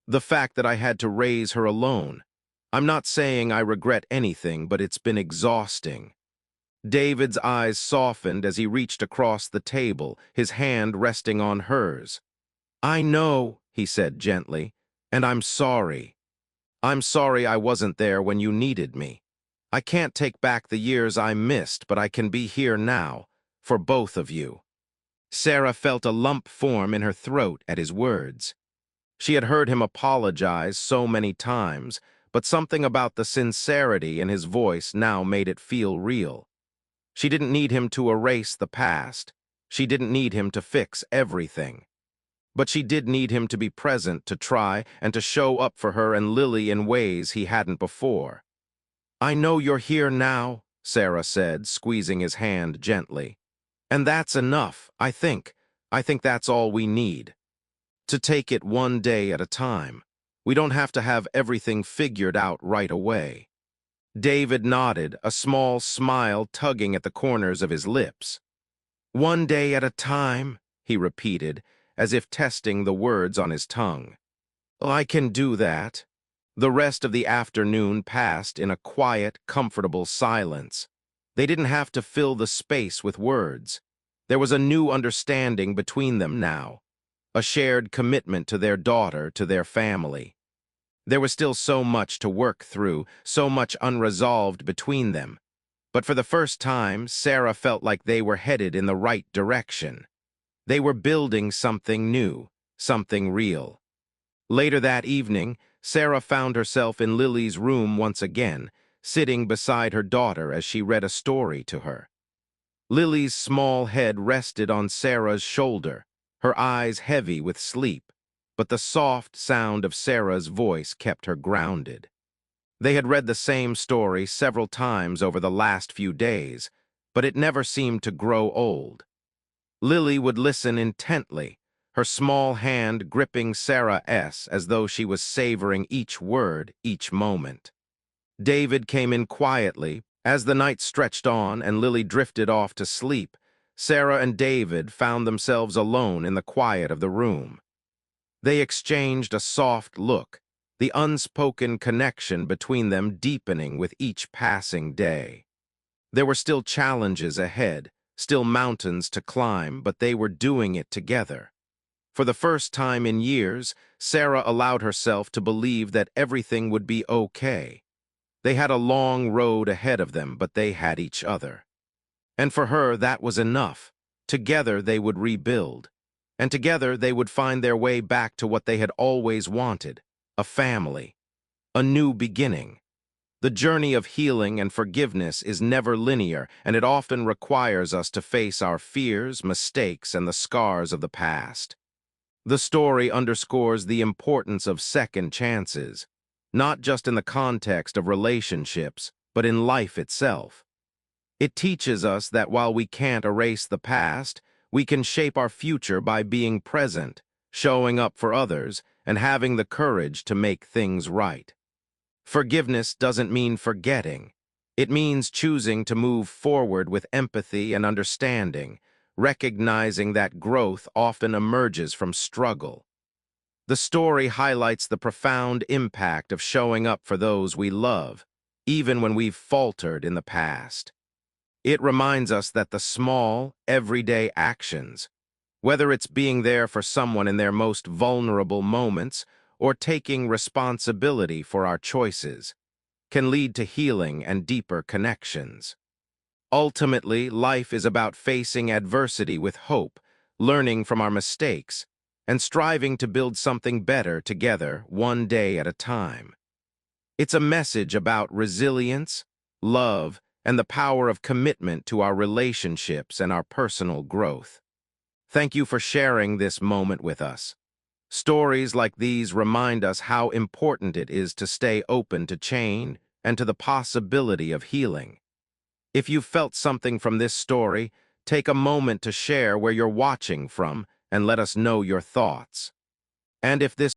[SPEAKER 1] The fact that I had to raise her alone. I'm not saying I regret anything, but it's been exhausting." David's eyes softened as he reached across the table, his hand resting on hers. "I know," he said gently, "and I'm sorry. I'm sorry I wasn't there when you needed me. I can't take back the years I missed, but I can be here now, for both of you." Sarah felt a lump form in her throat at his words. She had heard him apologize so many times, but something about the sincerity in his voice now made it feel real. She didn't need him to erase the past. She didn't need him to fix everything. But she did need him to be present, to try, and to show up for her and Lily in ways he hadn't before. "I know you're here now," Sarah said, squeezing his hand gently. "And that's enough, I think. I think that's all we need. To take it one day at a time. We don't have to have everything figured out right away." David nodded, a small smile tugging at the corners of his lips. "One day at a time," he repeated, as if testing the words on his tongue. "I can do that." The rest of the afternoon passed in a quiet, comfortable silence. They didn't have to fill the space with words. There was a new understanding between them now, a shared commitment to their daughter, to their family. There was still so much to work through, so much unresolved between them. But for the first time, Sarah felt like they were headed in the right direction. They were building something new, something real. Later that evening, Sarah found herself in Lily's room once again, sitting beside her daughter as she read a story to her. Lily's small head rested on Sarah's shoulder, her eyes heavy with sleep, but the soft sound of Sarah's voice kept her grounded. They had read the same story several times over the last few days, but it never seemed to grow old. Lily would listen intently, her small hand gripping Sarah's as though she was savoring each word, each moment. David came in quietly. As the night stretched on and Lily drifted off to sleep, Sarah and David found themselves alone in the quiet of the room. They exchanged a soft look, the unspoken connection between them deepening with each passing day. There were still challenges ahead, still mountains to climb, but they were doing it together. For the first time in years, Sarah allowed herself to believe that everything would be okay. They had a long road ahead of them, but they had each other. And for her, that was enough. Together they would rebuild. And together they would find their way back to what they had always wanted, a family, a new beginning. The journey of healing and forgiveness is never linear, and it often requires us to face our fears, mistakes, and the scars of the past. The story underscores the importance of second chances, not just in the context of relationships, but in life itself. It teaches us that while we can't erase the past, we can shape our future by being present, showing up for others, and having the courage to make things right. Forgiveness doesn't mean forgetting. It means choosing to move forward with empathy and understanding, recognizing that growth often emerges from struggle. The story highlights the profound impact of showing up for those we love, even when we've faltered in the past. It reminds us that the small, everyday actions, whether it's being there for someone in their most vulnerable moments or taking responsibility for our choices, can lead to healing and deeper connections. Ultimately, life is about facing adversity with hope, learning from our mistakes, and striving to build something better together one day at a time. It's a message about resilience, love, and the power of commitment to our relationships and our personal growth. Thank you for sharing this moment with us. Stories like these remind us how important it is to stay open to change and to the possibility of healing. If you felt something from this story, take a moment to share where you're watching from and let us know your thoughts. And if this